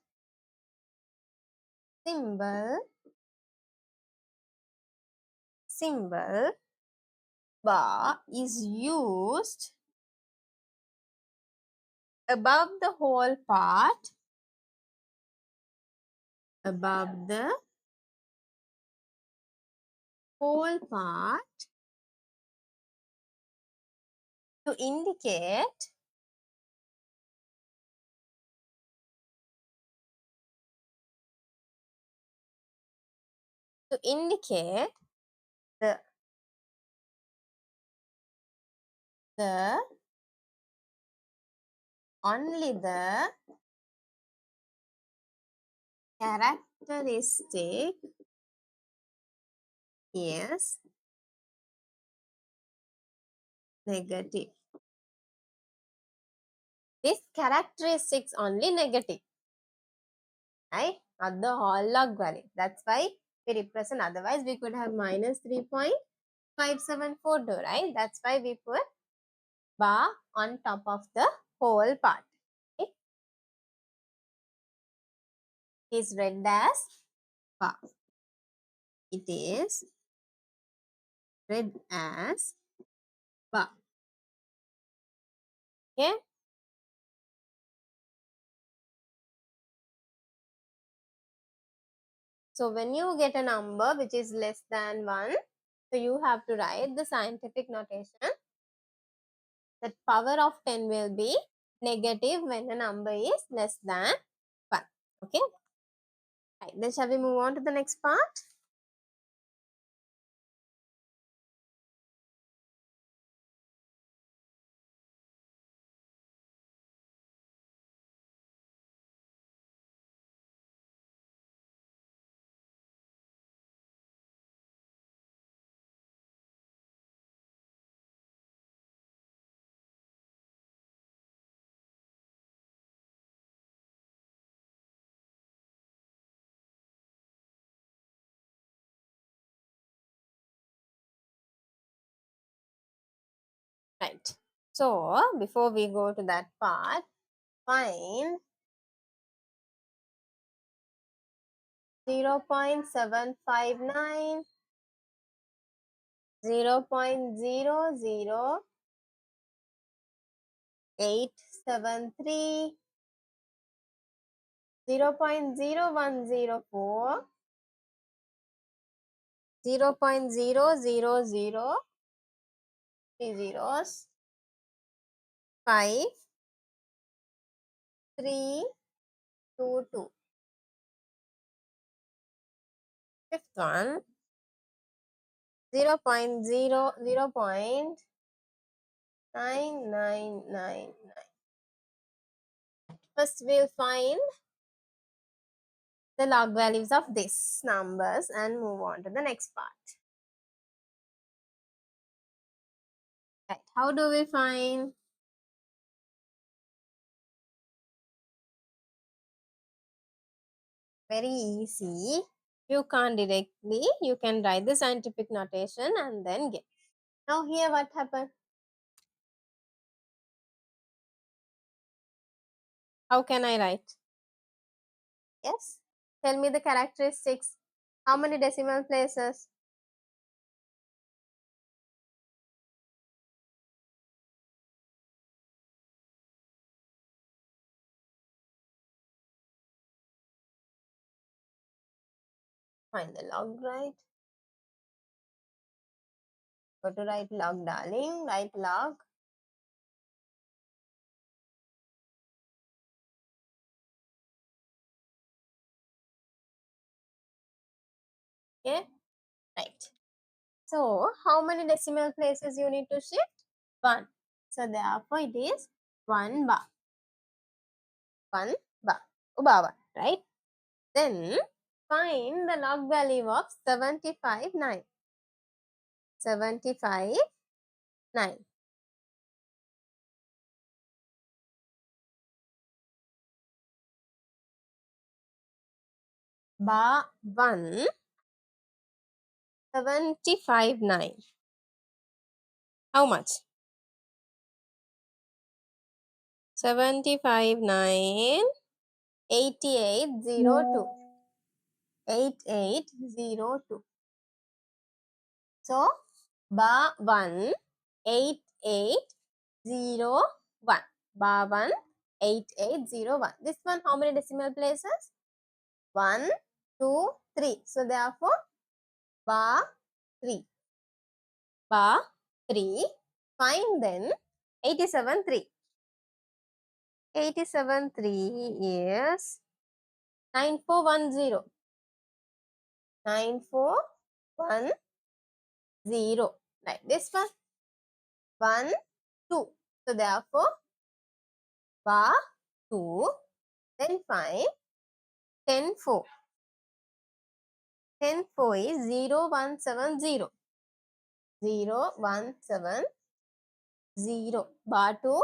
symbol bar is used above the whole part, above the whole part to indicate the the only the characteristic is negative. This characteristics only negative, right? Not the whole log value. That's why we represent. Otherwise, we could have minus 3.5742, right? That's why we put bar on top of the whole part. Okay? It is read as bar. It is read as bar. Okay? So when you get a number which is less than 1, so you have to write the scientific notation that power of 10 will be negative when a number is less than 1. Okay? Right. Then shall we move on to the next part? Right. So before we go to that part, find 0.759, 0.00873, 0.0104, 0.000 three zeros, 5, 3, 2, 2. Fifth one, 0.9999. First, we'll find the log values of these numbers and move on to the next part. Right. How do we find? Very easy. You can't directly. You can write the scientific notation and then get. Now here what happened? How can I write? Yes. Tell me the characteristics. How many decimal places? Find the log, right? Go to write log, darling. Write log. Okay. Right. So how many decimal places you need to shift? 1. So therefore it is 1 bar. 1 bar. Bar 1, right? Then find the log value of 75, 9. 75, 9. bar 1, 75 9. How much? 75 9, 8802. 8802. So, bar 1, 8801. Bar 1, 8801. This one, how many decimal places? 1, 2, 3. So, therefore, bar 3. Bar 3. Find then 87 3. 87 3 is 9410. 9410. Right. This one 1, 2. So, therefore, bar 2. Then find 10 4. 10 4 is 0170. 0170. Bar 2,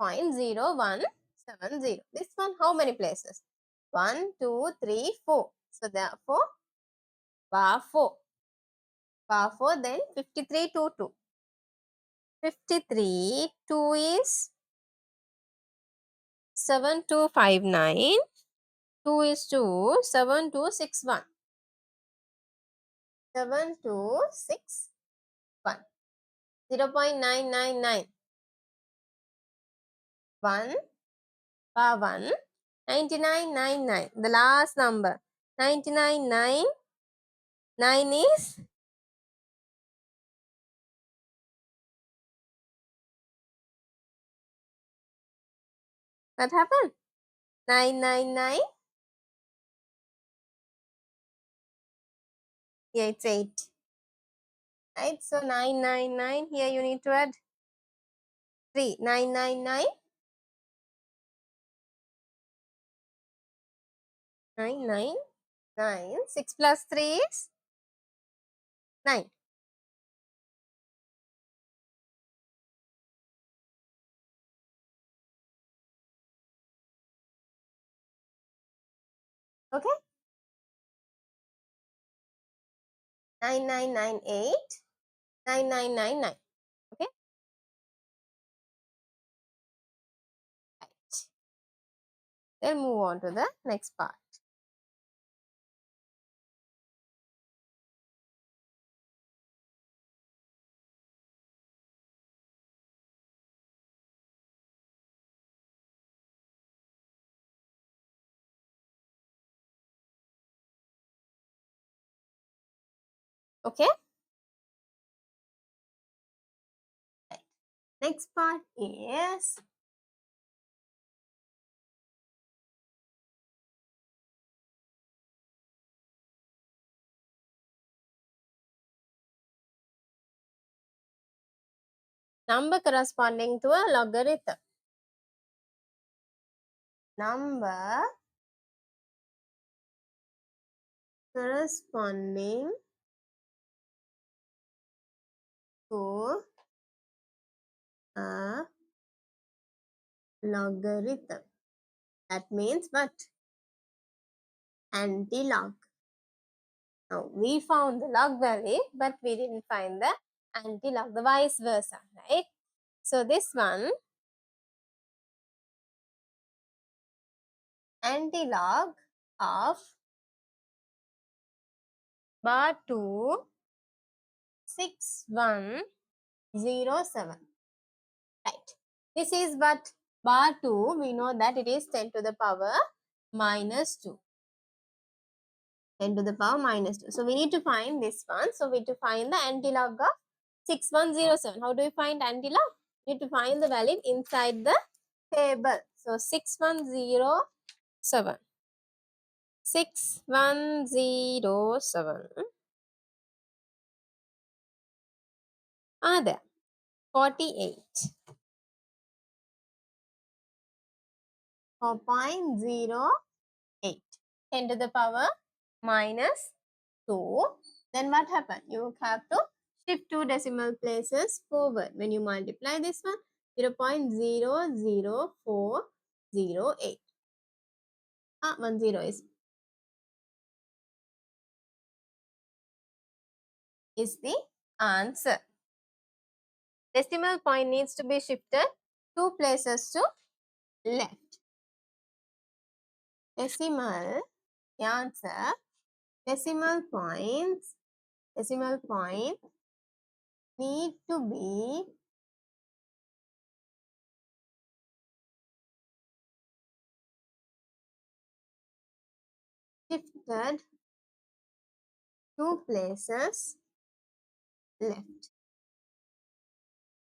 0.0170. This one, how many places? 1, 2, 3, 4. So, therefore, bar 4. Bar 4, then 53 2 2. 53 2 is 7259. 2 is 2, 7261. 7261. 0.999. 1 bar 1. 9999. The last number. 9999 is what happened? 999. Here it's 8. Right? So 999. Here you need to add 3. 999. 999. 6 plus 3 is 9. Okay? 9998. 9999. Okay? Right. Then move on to the next part. Okay? Right. Next part is number corresponding to a logarithm. Number corresponding to a logarithm. That means what? Anti-log. Now, we found the log value, but we didn't find the anti-log, the vice versa, right? So, this one, anti-log of bar 2, 6107. Right. This is what? Bar 2, we know that it is 10 to the power minus 2. 10 to the power minus 2. So, we need to find this one. So, we need to find the anti-log of 6107. How do we find anti-log? We need to find the value inside the table. So, 6107. 6107 are there. 48. 4.08. 10 to the power minus 2. Then what happened? You have to shift 2 decimal places forward. When you multiply this one, 0.00408. 10 is is the answer. Decimal point needs to be shifted 2 places to left. Decimal, answer, decimal point need to be shifted 2 places left.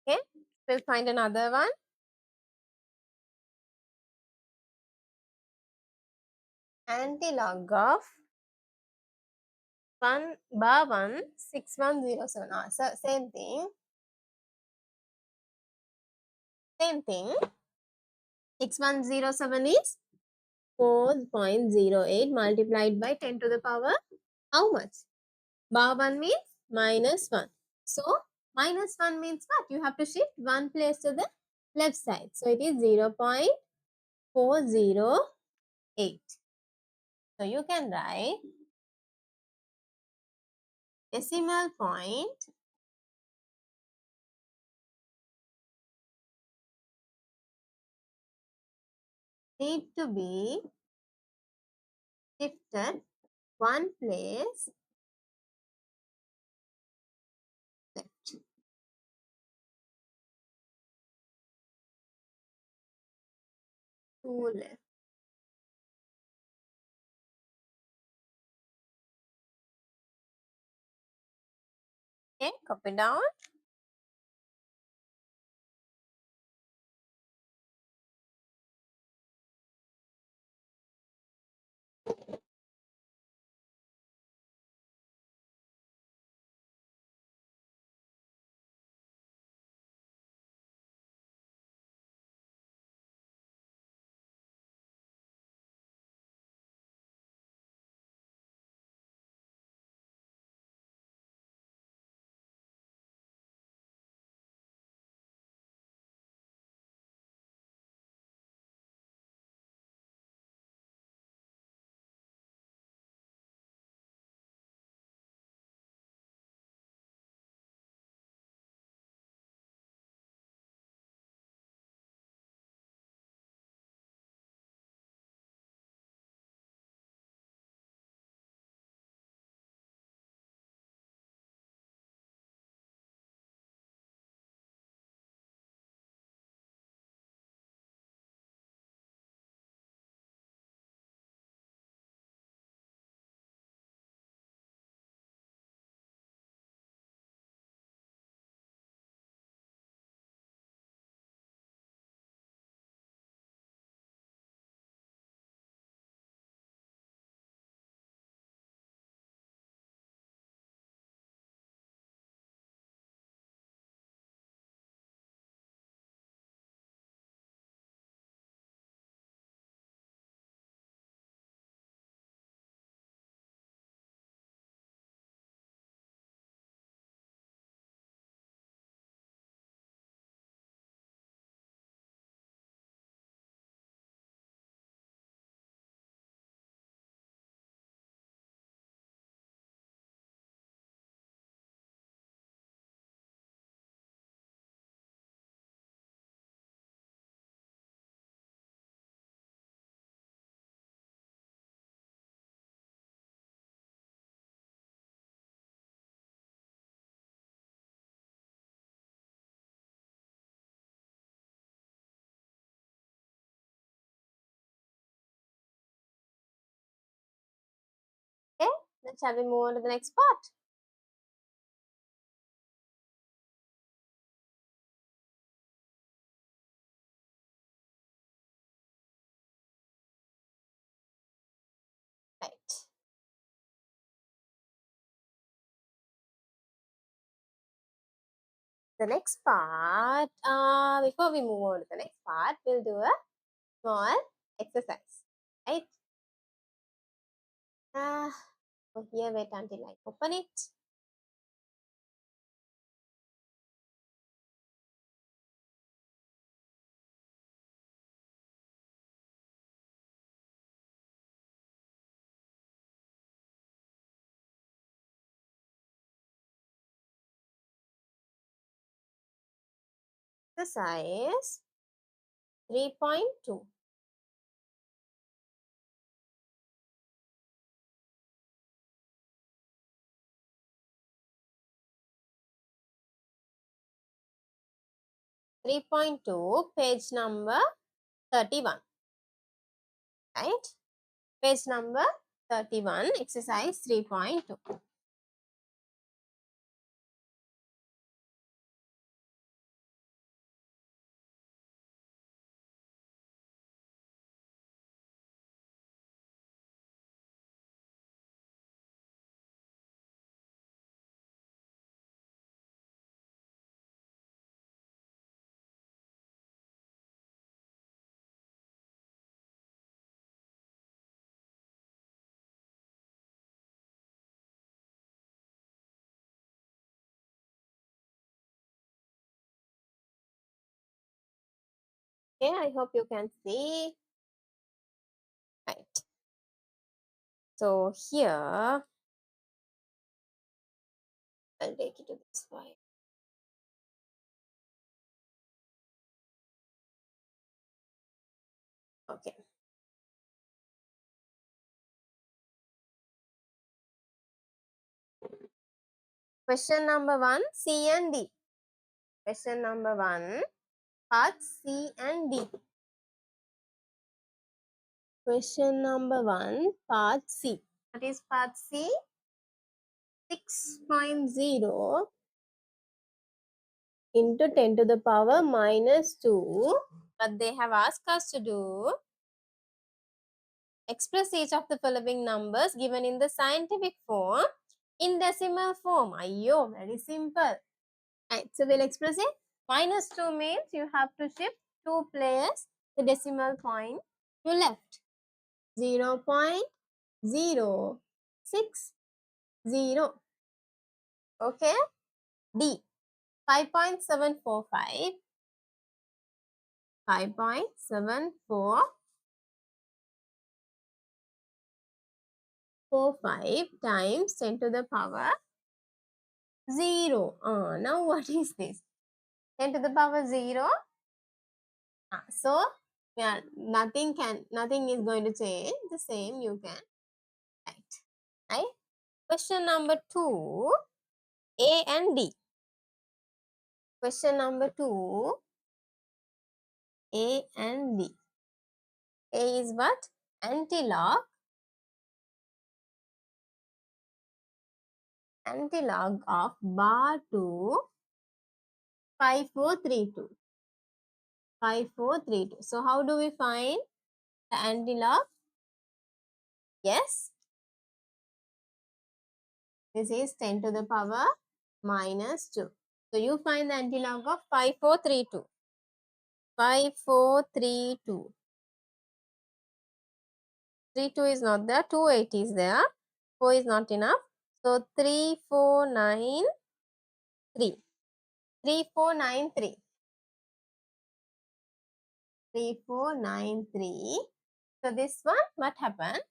Okay, we'll find another one. Antilog of 1 bar 1 6107. So same thing. 6107 is 4.08 multiplied by 10 to the power how much? Bar 1 means minus 1. So minus 1 means what? You have to shift 1 place to the left side. So it is 0.408. So you can write decimal point need to be shifted 1 place left. 2 left. Okay, copy down. Okay, then shall we move on to the next part? Right. The next part, before we move on to the next part, we'll do a small exercise. Right? So here, wait until I open it. Exercise 3.2. Page number 31. Right? Page number 31, exercise 3.2. 'Okay, I hope you can see. Right. So here, I'll take it to this side. Okay. Question number 1, C and D. Question number 1, parts C and D. Question number 1, part C. What is part C? 6.0 into 10 to the power minus 2. But they have asked us to do express each of the following numbers given in the scientific form in decimal form. Ayyo, very simple. Right, so we'll express it. Minus 2 means you have to shift 2 places the decimal point to left. 0.060. Okay. D. 5.745. 5.7445 times 10 to the power 0. Now what is this? 10 to the power 0. So yeah, nothing is going to change. The same you can write. Right? Question number 2, A and D. Question number 2, A and D. A is what? Antilog of bar to 5432. 5432. So how do we find the antilog? Yes. This is 10 to the power minus 2. So you find the antilog of 5432. 5432. 32 is not there. 28 is there. 4 is not enough. So 3493. 3493. 3493. So this one, what happened?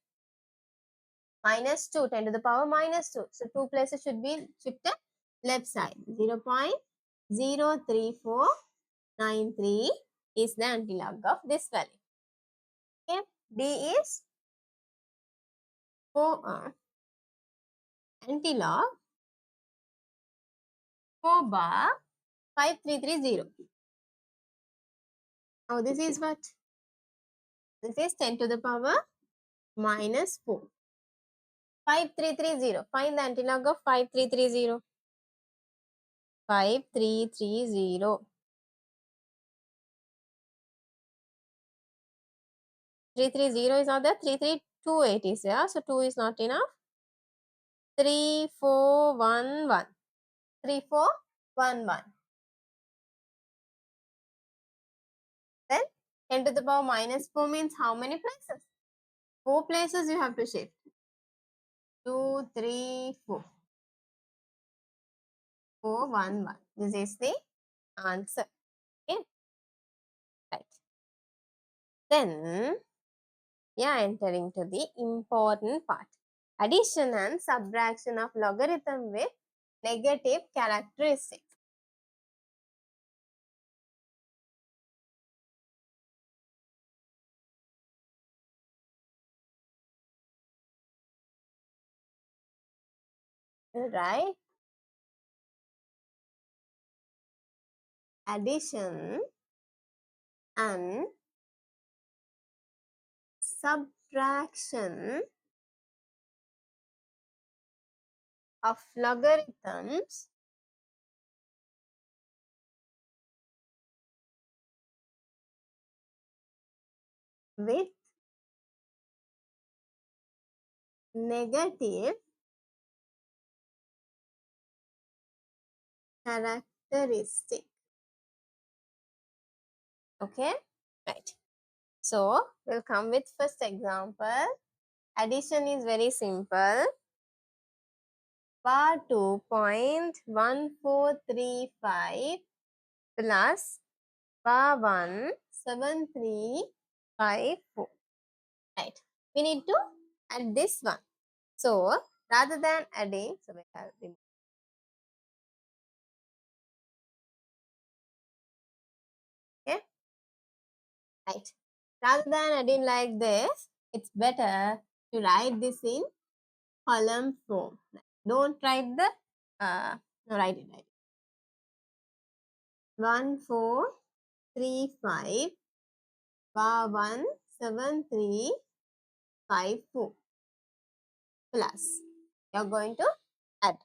Minus 2, 10 to the power minus 2. So 2 places should be shifted left side. 0.03493 is the antilog of this value. Okay. D is 4 antilog 4 bar 5330. Now this is what? This is 10 to the power minus 4. 5330. Find the antilog of 5330. 5330. 330 is not there. 3328 is there. So 2 is not enough. 3411. 3411. Then 10 to the power minus 4 means how many places? 4 places you have to shift. 2, 3, 4. 411. This is the answer. Okay. Right. Then we are entering to the important part. Addition and subtraction of logarithm with negative characteristics. we'll write addition and subtraction of logarithms with negative characteristic. Okay, right. So we'll come with first example. Addition is very simple. Bar 2.1435 plus bar 17354. Right. We need to add this one. So rather than adding, so we have okay. Right. Rather than adding like this, it's better to write this in column form. Don't write the no, write it. 1435 bar 17354 plus. You're going to add.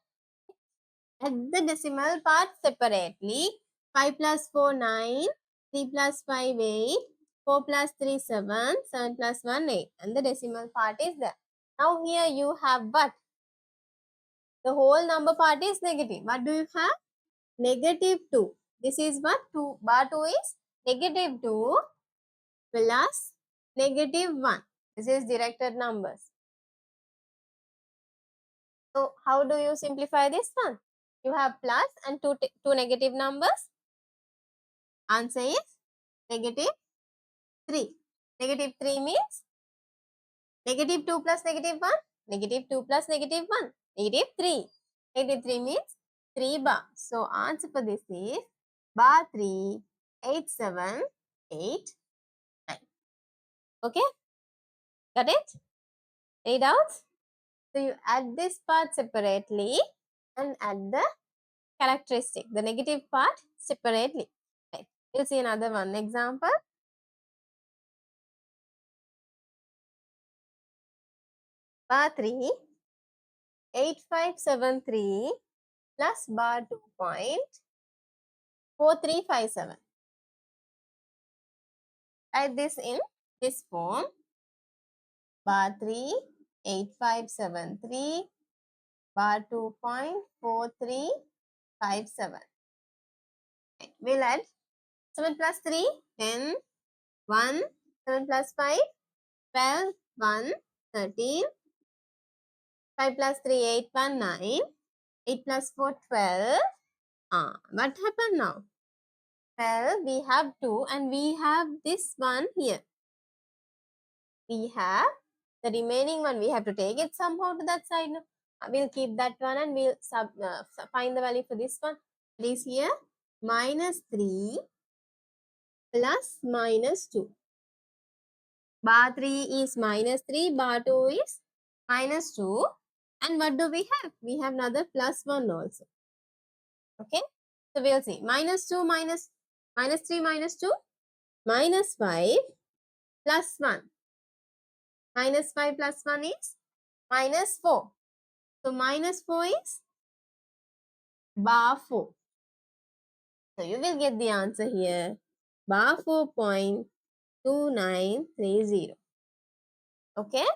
Add the decimal part separately. 5 plus 4 9, 3 plus 5 8, 4 plus 3 7, 7 plus 1 8, and the decimal part is there. Now here you have what? The whole number part is negative. What do you have? Negative 2. This is what? 2. Bar 2 is negative 2 plus negative 1. This is directed numbers. So how do you simplify this one? You have plus and two negative numbers. Answer is negative 3. Negative 3 means negative 2 plus negative 1. Negative 2 plus negative 1. Negative 3. Negative 3 means 3 bar. So answer for this is bar 3, 8, 7, 8, 9. Okay? Got it? Any doubts? So you add this part separately and add the characteristic, the negative part separately. Right. We'll see another one. Example. Bar 3, 8573 plus bar 2.4357. Write this in this form. Bar 3, 8573 bar 2.4357. Right. We'll add 7 plus 3, 10, 1, 7 plus 5, 12, 1, 13, 5 plus 3, 8, 1, 9, 8 plus 4, 12. What happened now? Well, we have 2 and we have this one here. We have the remaining one. We have to take it somehow to that side. We'll keep that one and we'll find the value for this one. It is here minus 3 plus minus 2. Bar 3 is minus 3, bar 2 is minus 2. And what do we have? We have another plus 1 also. Okay. So we'll see. Minus 2 minus 3 minus 2 minus 5 plus 1. Minus 5 plus 1 is minus 4. So minus 4 is bar 4. So you will get the answer here. Bar 4.2930. Okay.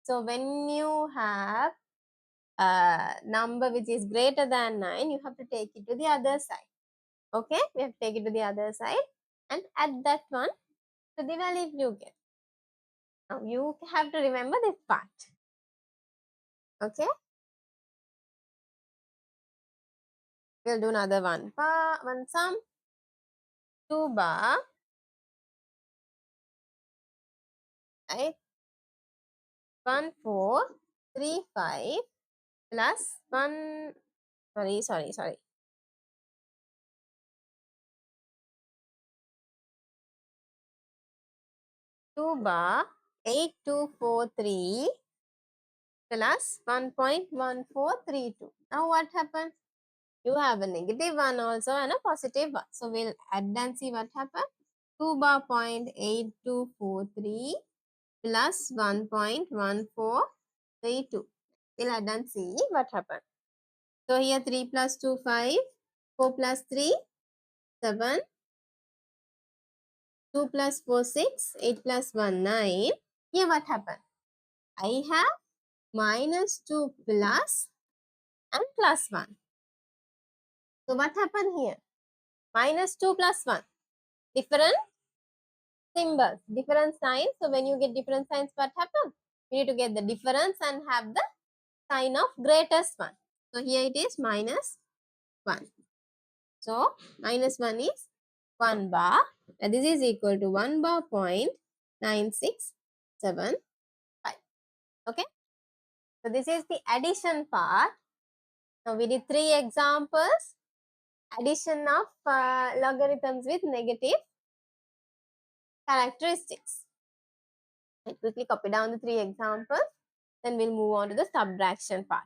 So when you have a number which is greater than 9, you have to take it to the other side. Okay. We have to take it to the other side and add that one to the value you get. Now you have to remember this part. Okay. We'll do another one. One sum. 2 bar. Right. 1435 plus 1. Sorry. 2 bar 8243 plus 1.1432. Now what happened? You have a negative 1 also and a positive 1. So we'll add and see what happened. 2 bar 0.8243 plus 1.1432. We'll add and see what happened. So here 3 plus 2, 5. 4 plus 3, 7. 2 plus 4, 6. 8 plus 1, 9. Here what happened? I have minus 2 plus and plus 1. So what happened here? Minus 2 plus 1. Different symbols, different signs. So when you get different signs, what happens? You need to get the difference and have the sign of greatest one. So here it is minus 1. So minus 1 is 1 bar. And this is equal to 1 bar 0.9675. Okay. So this is the addition part. Now we did 3 examples. Addition of logarithms with negative characteristics. I quickly copy down the 3 examples. Then we'll move on to the subtraction part.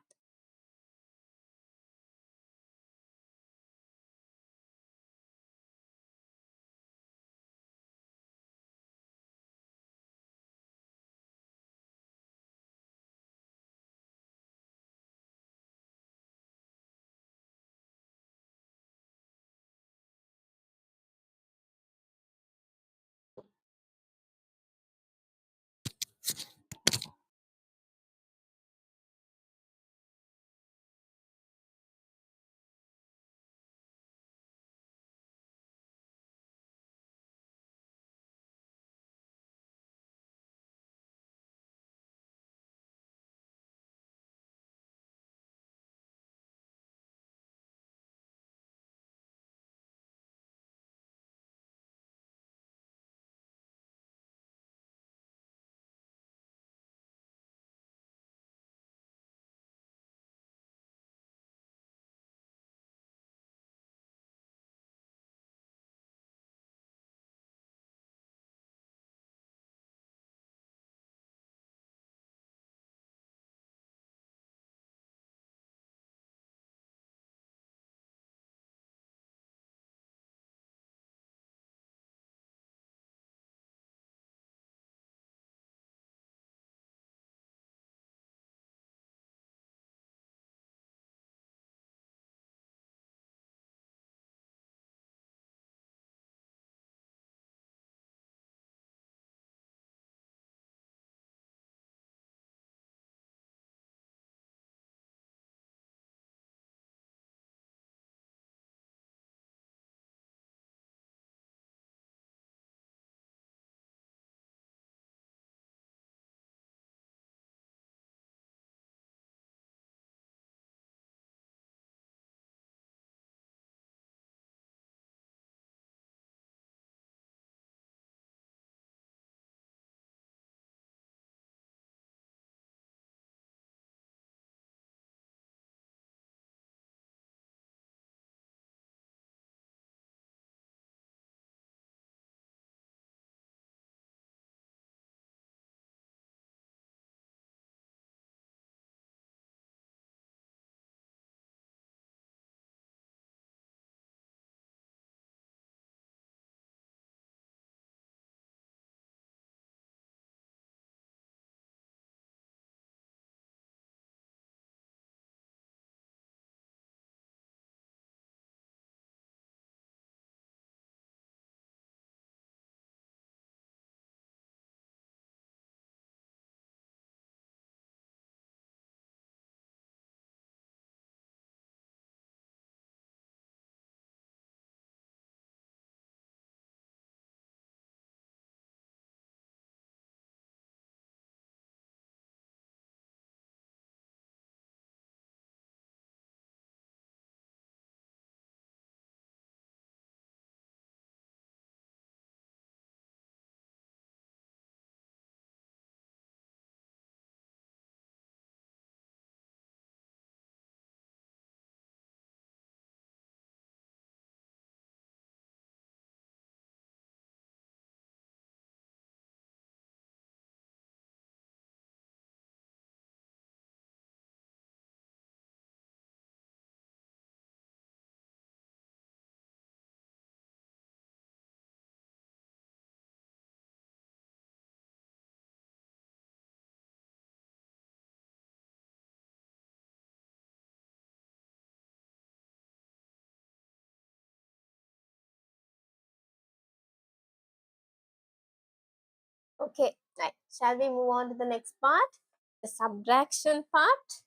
Okay, right. Shall we move on to the next part? The subtraction part.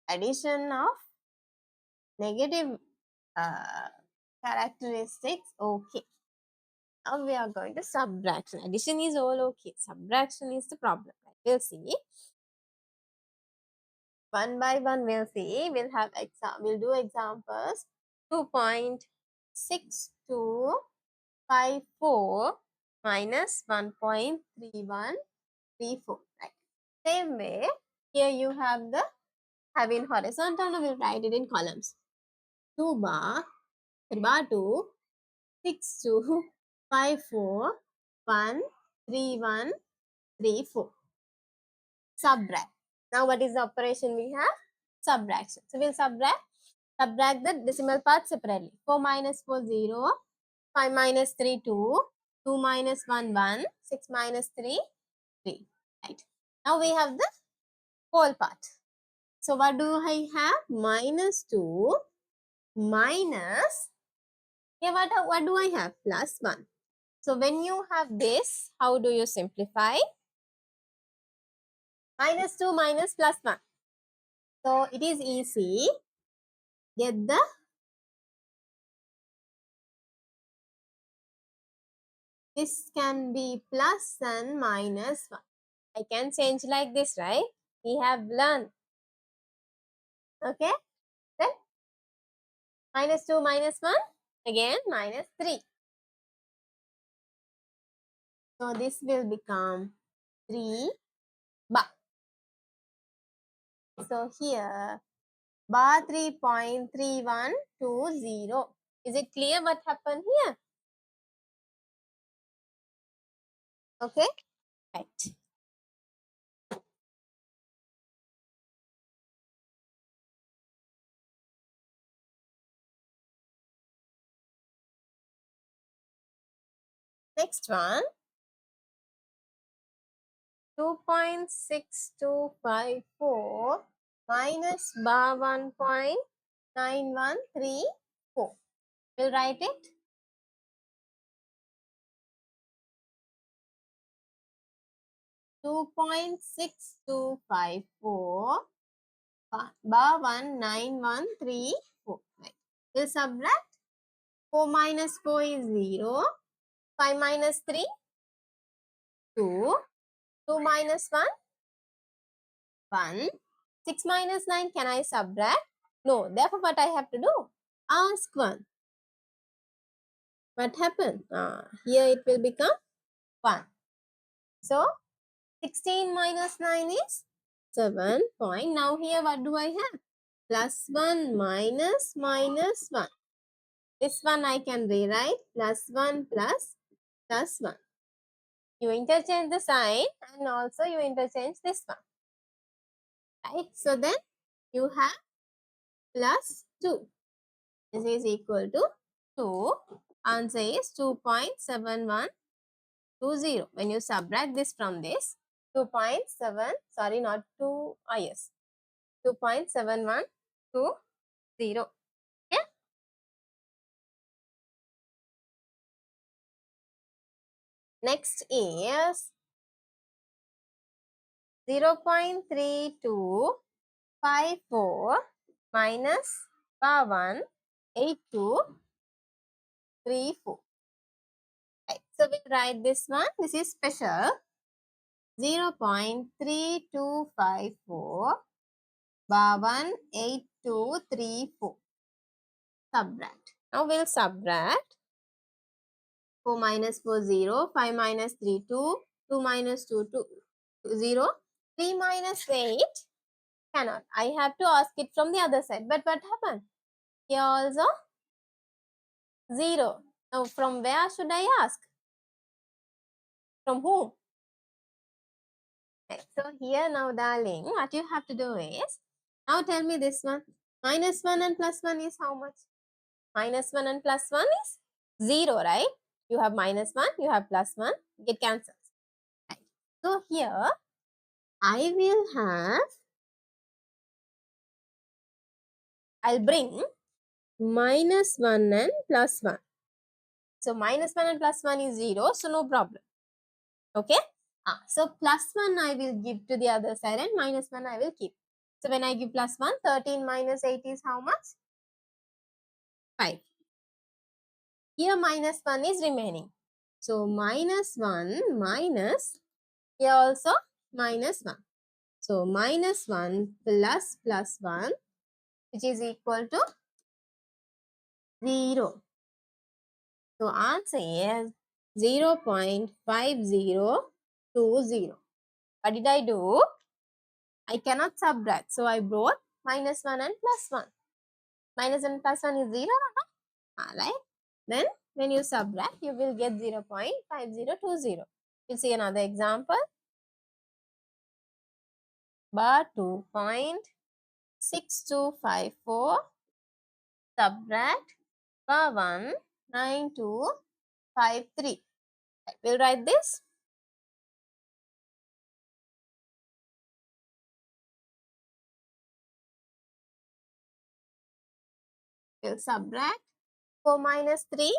Addition of negative uh, characteristics. Okay. Now we are going to subtraction. Addition is all okay. Subtraction is the problem. Right? We'll see. One by one we'll see. We'll do examples. 2.6254 minus 1.3134. Right. Same way, here you have in horizontal, now we'll write it in columns. 2 bar, 3 bar 2, 6 2, 5 4, 1, 3 1, 3 4. Subtract. Now what is the operation we have? Subtraction. So we'll subtract the decimal part separately. 4 minus 4 0, 5 minus 3 2, 2 minus 1 1, 6 minus 3 3. Right. Now we have the whole part. So what do I have? Minus 2 minus, here what do I have? Plus 1. So when you have this, how do you simplify? Minus 2 minus plus 1. So it is easy. Get this can be plus and minus 1. I can change like this, right? We have learned. Okay? Then minus 2 minus 1. Again minus 3. So this will become 3 bar. So here bar 3.3120. Is it clear what happened here? Okay? Right. Next one. 2.6254 minus bar 1.9134. We'll write it. 2.6254 bar 19134. Right. We'll subtract. 4 minus 4 is 0. 5 minus 3, 2. 2 minus 1, 1. 6 minus 9, can I subtract? No. Therefore, what I have to do? Ask 1. What happened? Here it will become 1. So, 16 minus 9 is 7 point. Now here what do I have? Plus 1 minus 1. This one I can rewrite plus 1 plus 1. You interchange the sign and also you interchange this one. Right? So then you have plus 2. This is equal to 2. Answer is 2.7120. When you subtract this from this, 2.7, sorry, not 2, yes, 2.7120. Yeah. Next is 0.3254 minus bar 1, 8234. Right. So we'll write this one. This is special. 0.3254 bar 1, 8234. Subtract. Now we'll subtract. 4 minus 4 0, 5 minus 3 2, 2 minus 2 2 0, 3 minus 8 cannot. I have to ask it from the other side. But what happened? Here also 0. Now from where should I ask? From whom? Okay. So here now darling, what you have to do is, now tell me this one. Minus 1 and plus 1 is how much? Minus 1 and plus 1 is 0, right? You have -1, you have +1, get cancelled. Right. So here I will have, I'll bring -1 and +1. So -1 and +1 is 0, so no problem. Okay. So +1 I will give to the other side and -1 I will keep. So when I give +1, 13 minus 8 is how much? 5. Here -1 is remaining. So -1 minus, here also -1. So -1 plus +1, which is equal to 0. So answer is 0.5020. What did I do? I cannot subtract. So I brought -1 and +1. -1 and +1 is 0. Right? Then when you subtract, you will get 0.5020. We'll see another example. Bar 2.6254 subtract bar 19253. We'll write this. We'll subtract 4 minus 3,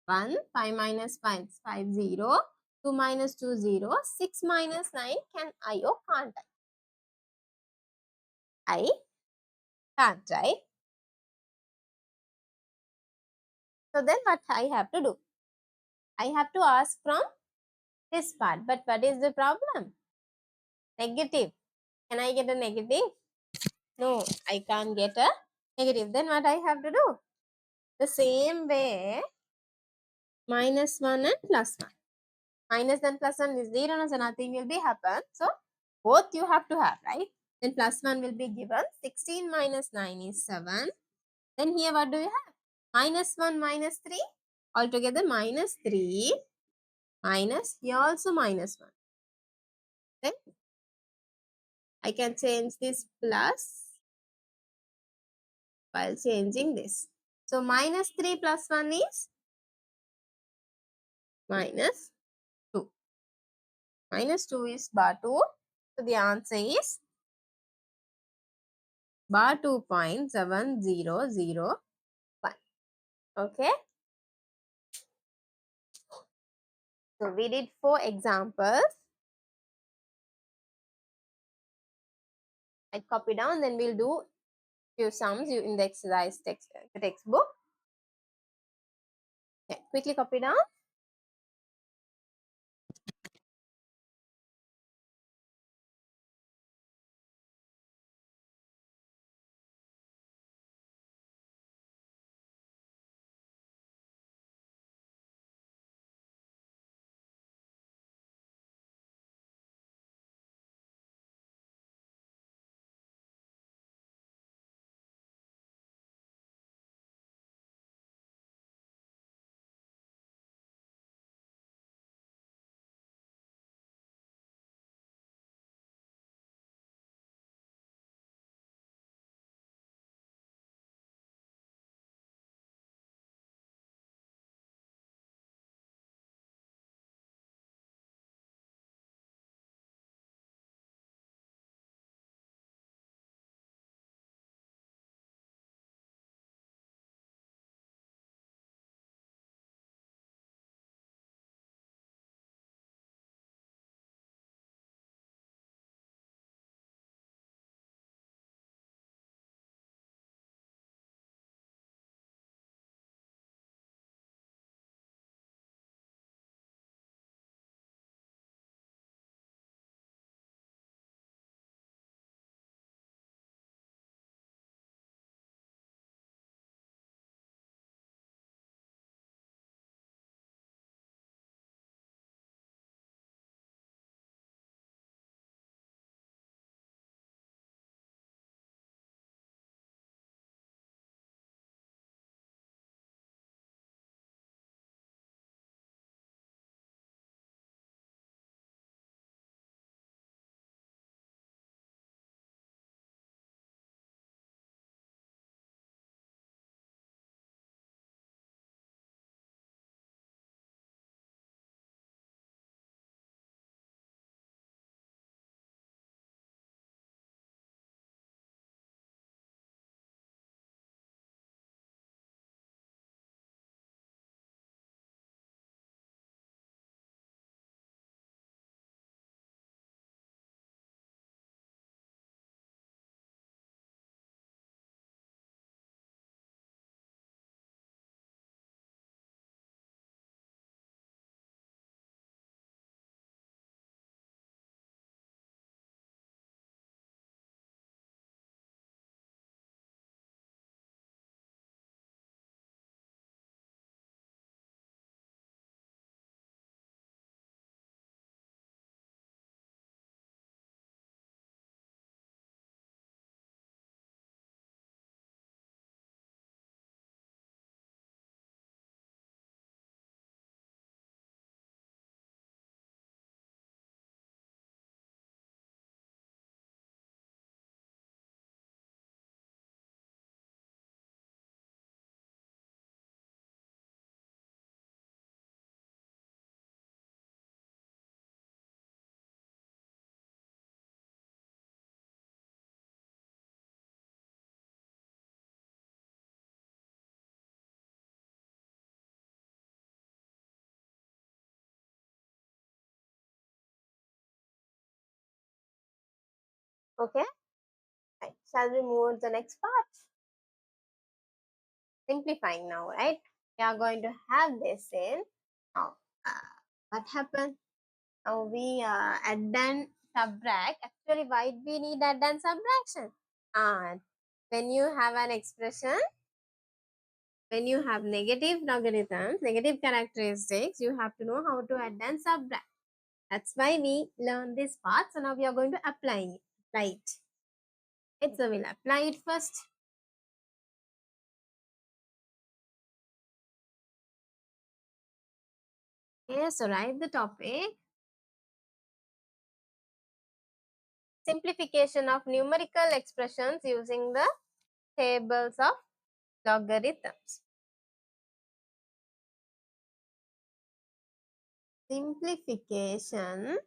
1, 5 minus 5, 5, 0, 2 minus 2, 0, 6 minus 9, can I or can't I? I can't, right? So then what I have to do? I have to ask from this part. But what is the problem? Negative. Can I get a negative? No, I can't get a negative. Then what I have to do? The same way, -1 and +1. Minus and +1 is 0, so nothing will be happen. So both you have to have, right? Then +1 will be given. 16 minus 9 is 7. Then here what do you have? -1 minus 3. Altogether -3 minus, here also -1. Then I can change this plus while changing this. So -3 plus 1 is -2. -2 is bar 2. So the answer is bar 2.7001. Okay. So we did 4 examples. I copy down, then we'll do few sums in the exercise textbook. Okay, quickly copy down. Okay, right. Shall we move to the next part? Simplifying now, right? We are going to have this in now. What happened? Now we add and subtract. Actually, why we need add and subtraction? When you have an expression, when you have negative logarithms, negative characteristics, you have to know how to add and subtract. That's why we learn this part. So now we are going to apply it. Right. So we'll apply it first. Okay, so write the topic. Simplification of numerical expressions using the tables of logarithms. Simplification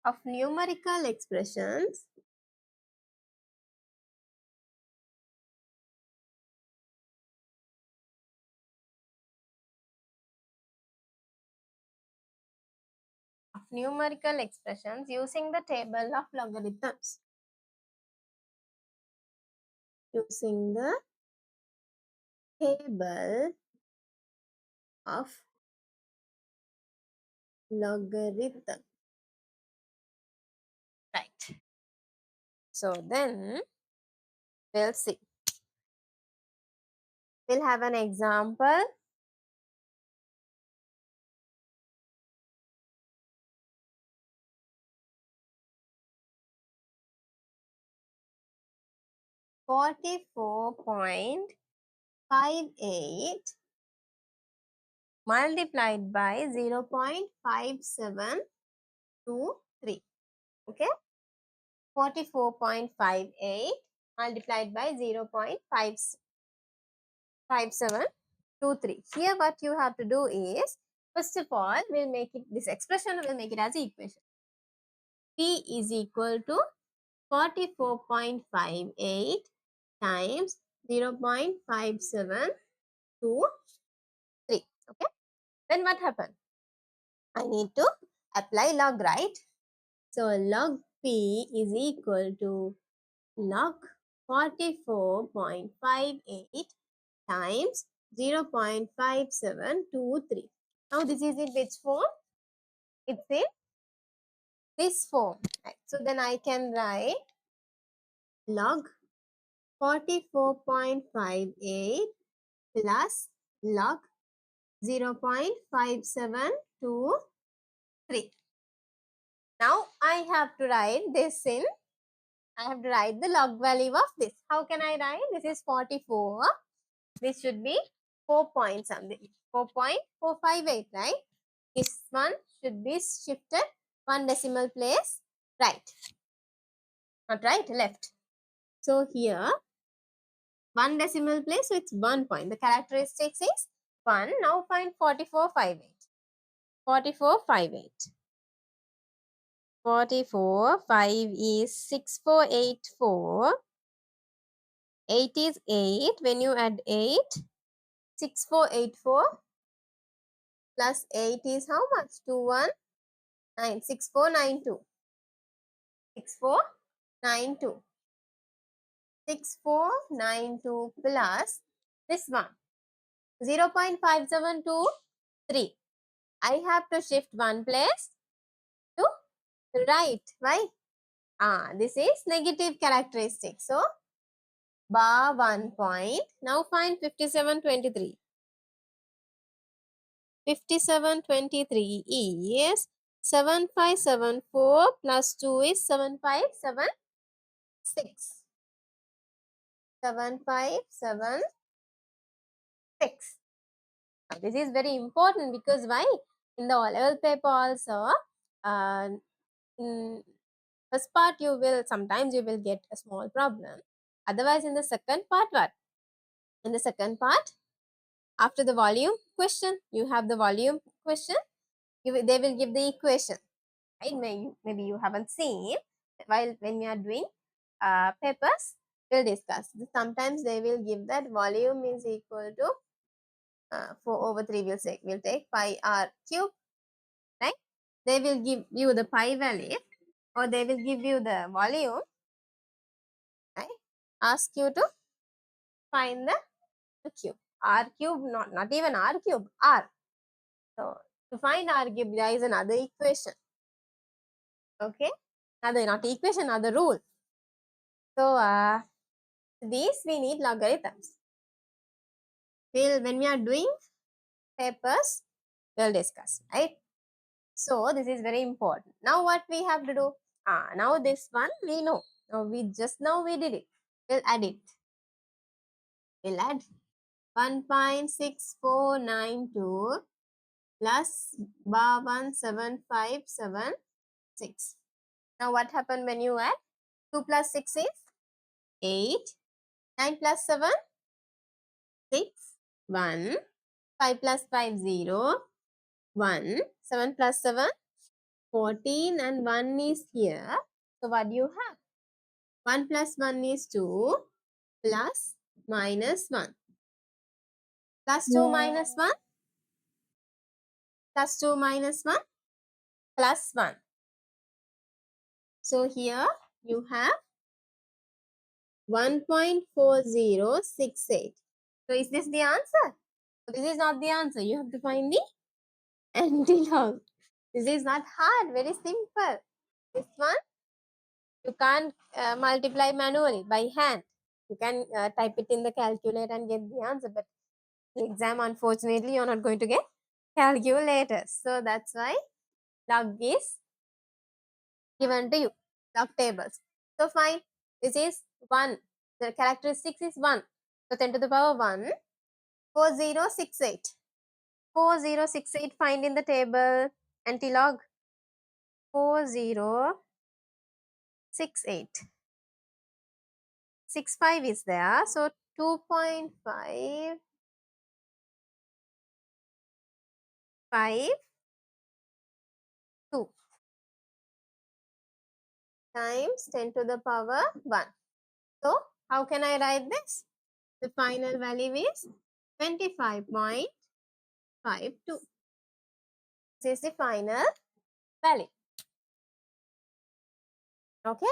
of numerical expressions using the table of logarithms. Using the table of logarithm. Right. So then we'll see. We'll have an example. $44.58 multiplied by 0.5723. Okay, 44.58 multiplied by 0.5723. Here what you have to do is, first of all, we'll make it, this expression will make it as equation. P is equal to 44.58 times 0.5723. Okay, then what happened? I need to apply log, right? So log P is equal to log 44.58 times 0.5723. Now this is in which form? It's in this form. Right. So then I can write log 44.58 plus log 0.5723. Now I have to write this in, I have to write the log value of this. How can I write? This is 44. This should be 4 point something, 4.458, right? This one should be shifted one decimal place right, not right, left. So here one decimal place, so it's 1 point. The characteristics is 1. Now find 4458. 4458. 44, 5 is 6484. 8 is 8. When you add 8, 6484 plus 8 is how much? 219. 6492. 6492. 6492 plus this one 0.5723. I have to shift one place to right. Why? This is negative characteristic. So bar 1 point. Now find 5723. 5723 is 7574 plus 2 is 7576. 7576. Now, this is very important because why? In the level paper also, in first part you will, sometimes you will get a small problem. Otherwise in the second part, what? In the second part, after the volume question, you have the volume question, they will give the equation, right? Maybe you haven't seen, while when we are doing papers, we'll discuss. Sometimes they will give that volume is equal to 4 over 3 we'll take pi r cube, right? They will give you the pi value. or they will give you the volume, right? Ask you to find the cube. R cube, not even R cube, R. So to find R cube, there is another equation. Okay, another not equation, another rule. So these we need logarithms. When we are doing papers, we'll discuss, right? So this is very important. Now what we have to do? Now this one we know. Now we did it. We'll add it. We'll add 1.6492 plus bar 17576. Now what happened when you add? 2 plus 6 is 8. 9 plus 7, 6. 1. 5 plus 5, 0. 1. 7 plus 7, 14, and 1 is here. So what do you have? 1 plus 1 is 2 plus minus 1. Plus 2 minus 1. Plus 2 minus 1 plus 1. So here you have 1.4068. So is this the answer? This is not the answer. You have to find the antilog. This is not hard, very simple. This one you can't multiply manually by hand. You can type it in the calculator and get the answer, but the exam, unfortunately, you're not going to get calculators. So that's why log is given to you, log tables. So fine, this is 1. The characteristics is 1. So 10 to the power 1, 4068. 4068 find in the table, antilog 4068. 65 is there, so 2.5 2 times 10 to the power 1. So how can I write this? The final value is 25.52. This is the final value. Okay.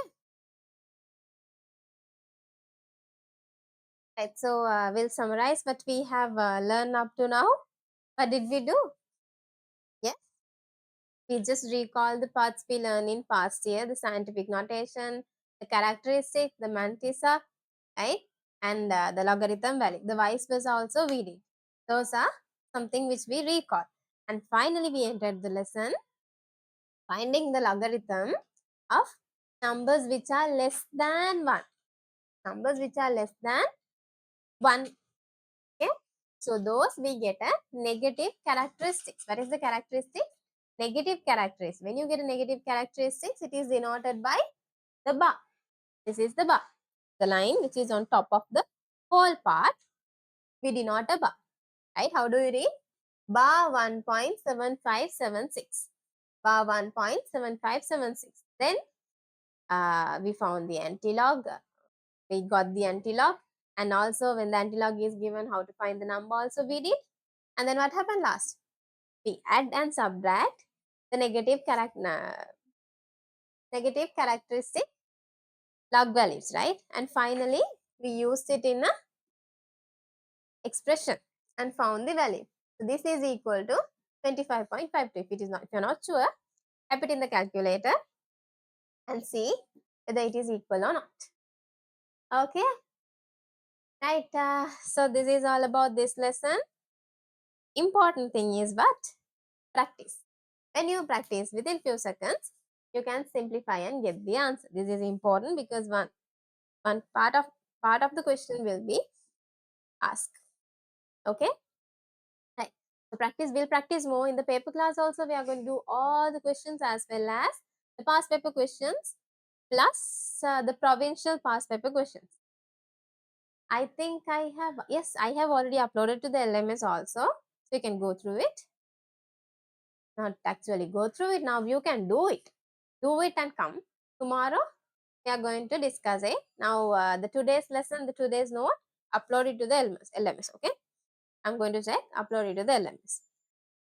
Right. So we'll summarize what we have learned up to now. What did we do? Yes. We just recall the parts we learned in past year, the scientific notation, the characteristic, the mantissa, right? And the logarithm value. The vice versa also we did. Those are something which we recall. And finally, we entered the lesson finding the logarithm of numbers which are less than 1. Numbers which are less than 1. Okay. So those we get a negative characteristics. What is the characteristic? Negative characteristics. When you get a negative characteristics, it is denoted by the bar. This is the bar. The line which is on top of the whole part, we denote a bar. Right? How do you read? Bar 1.7576. Bar 1.7576. Then we found the antilog. We got the antilog. And also when the antilog is given, how to find the number also we did. And then what happened last? We add and subtract the negative characteristic log values, right? And finally, we used it in a expression and found the value. So this is equal to 25.52. If you're not sure, type it in the calculator and see whether it is equal or not. Okay. Right. So this is all about this lesson. Important thing is what? Practice. When you practice within few seconds, you can simplify and get the answer. This is important because one part of the question will be asked. Okay. Right. So we'll practice more in the paper class also. We are going to do all the questions as well as the past paper questions plus the provincial past paper questions. I think I have already uploaded to the LMS also. So you can go through it. Not actually go through it. Now you can do it. Do it and come. Tomorrow we are going to discuss it. Now the today's lesson, the today's note, upload it to the LMS. Okay. I'm going to check, upload it to the LMS.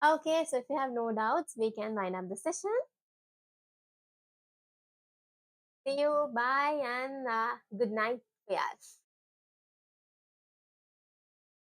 Okay, so if you have no doubts, we can wind up the session. See you. Bye and good night, Fias.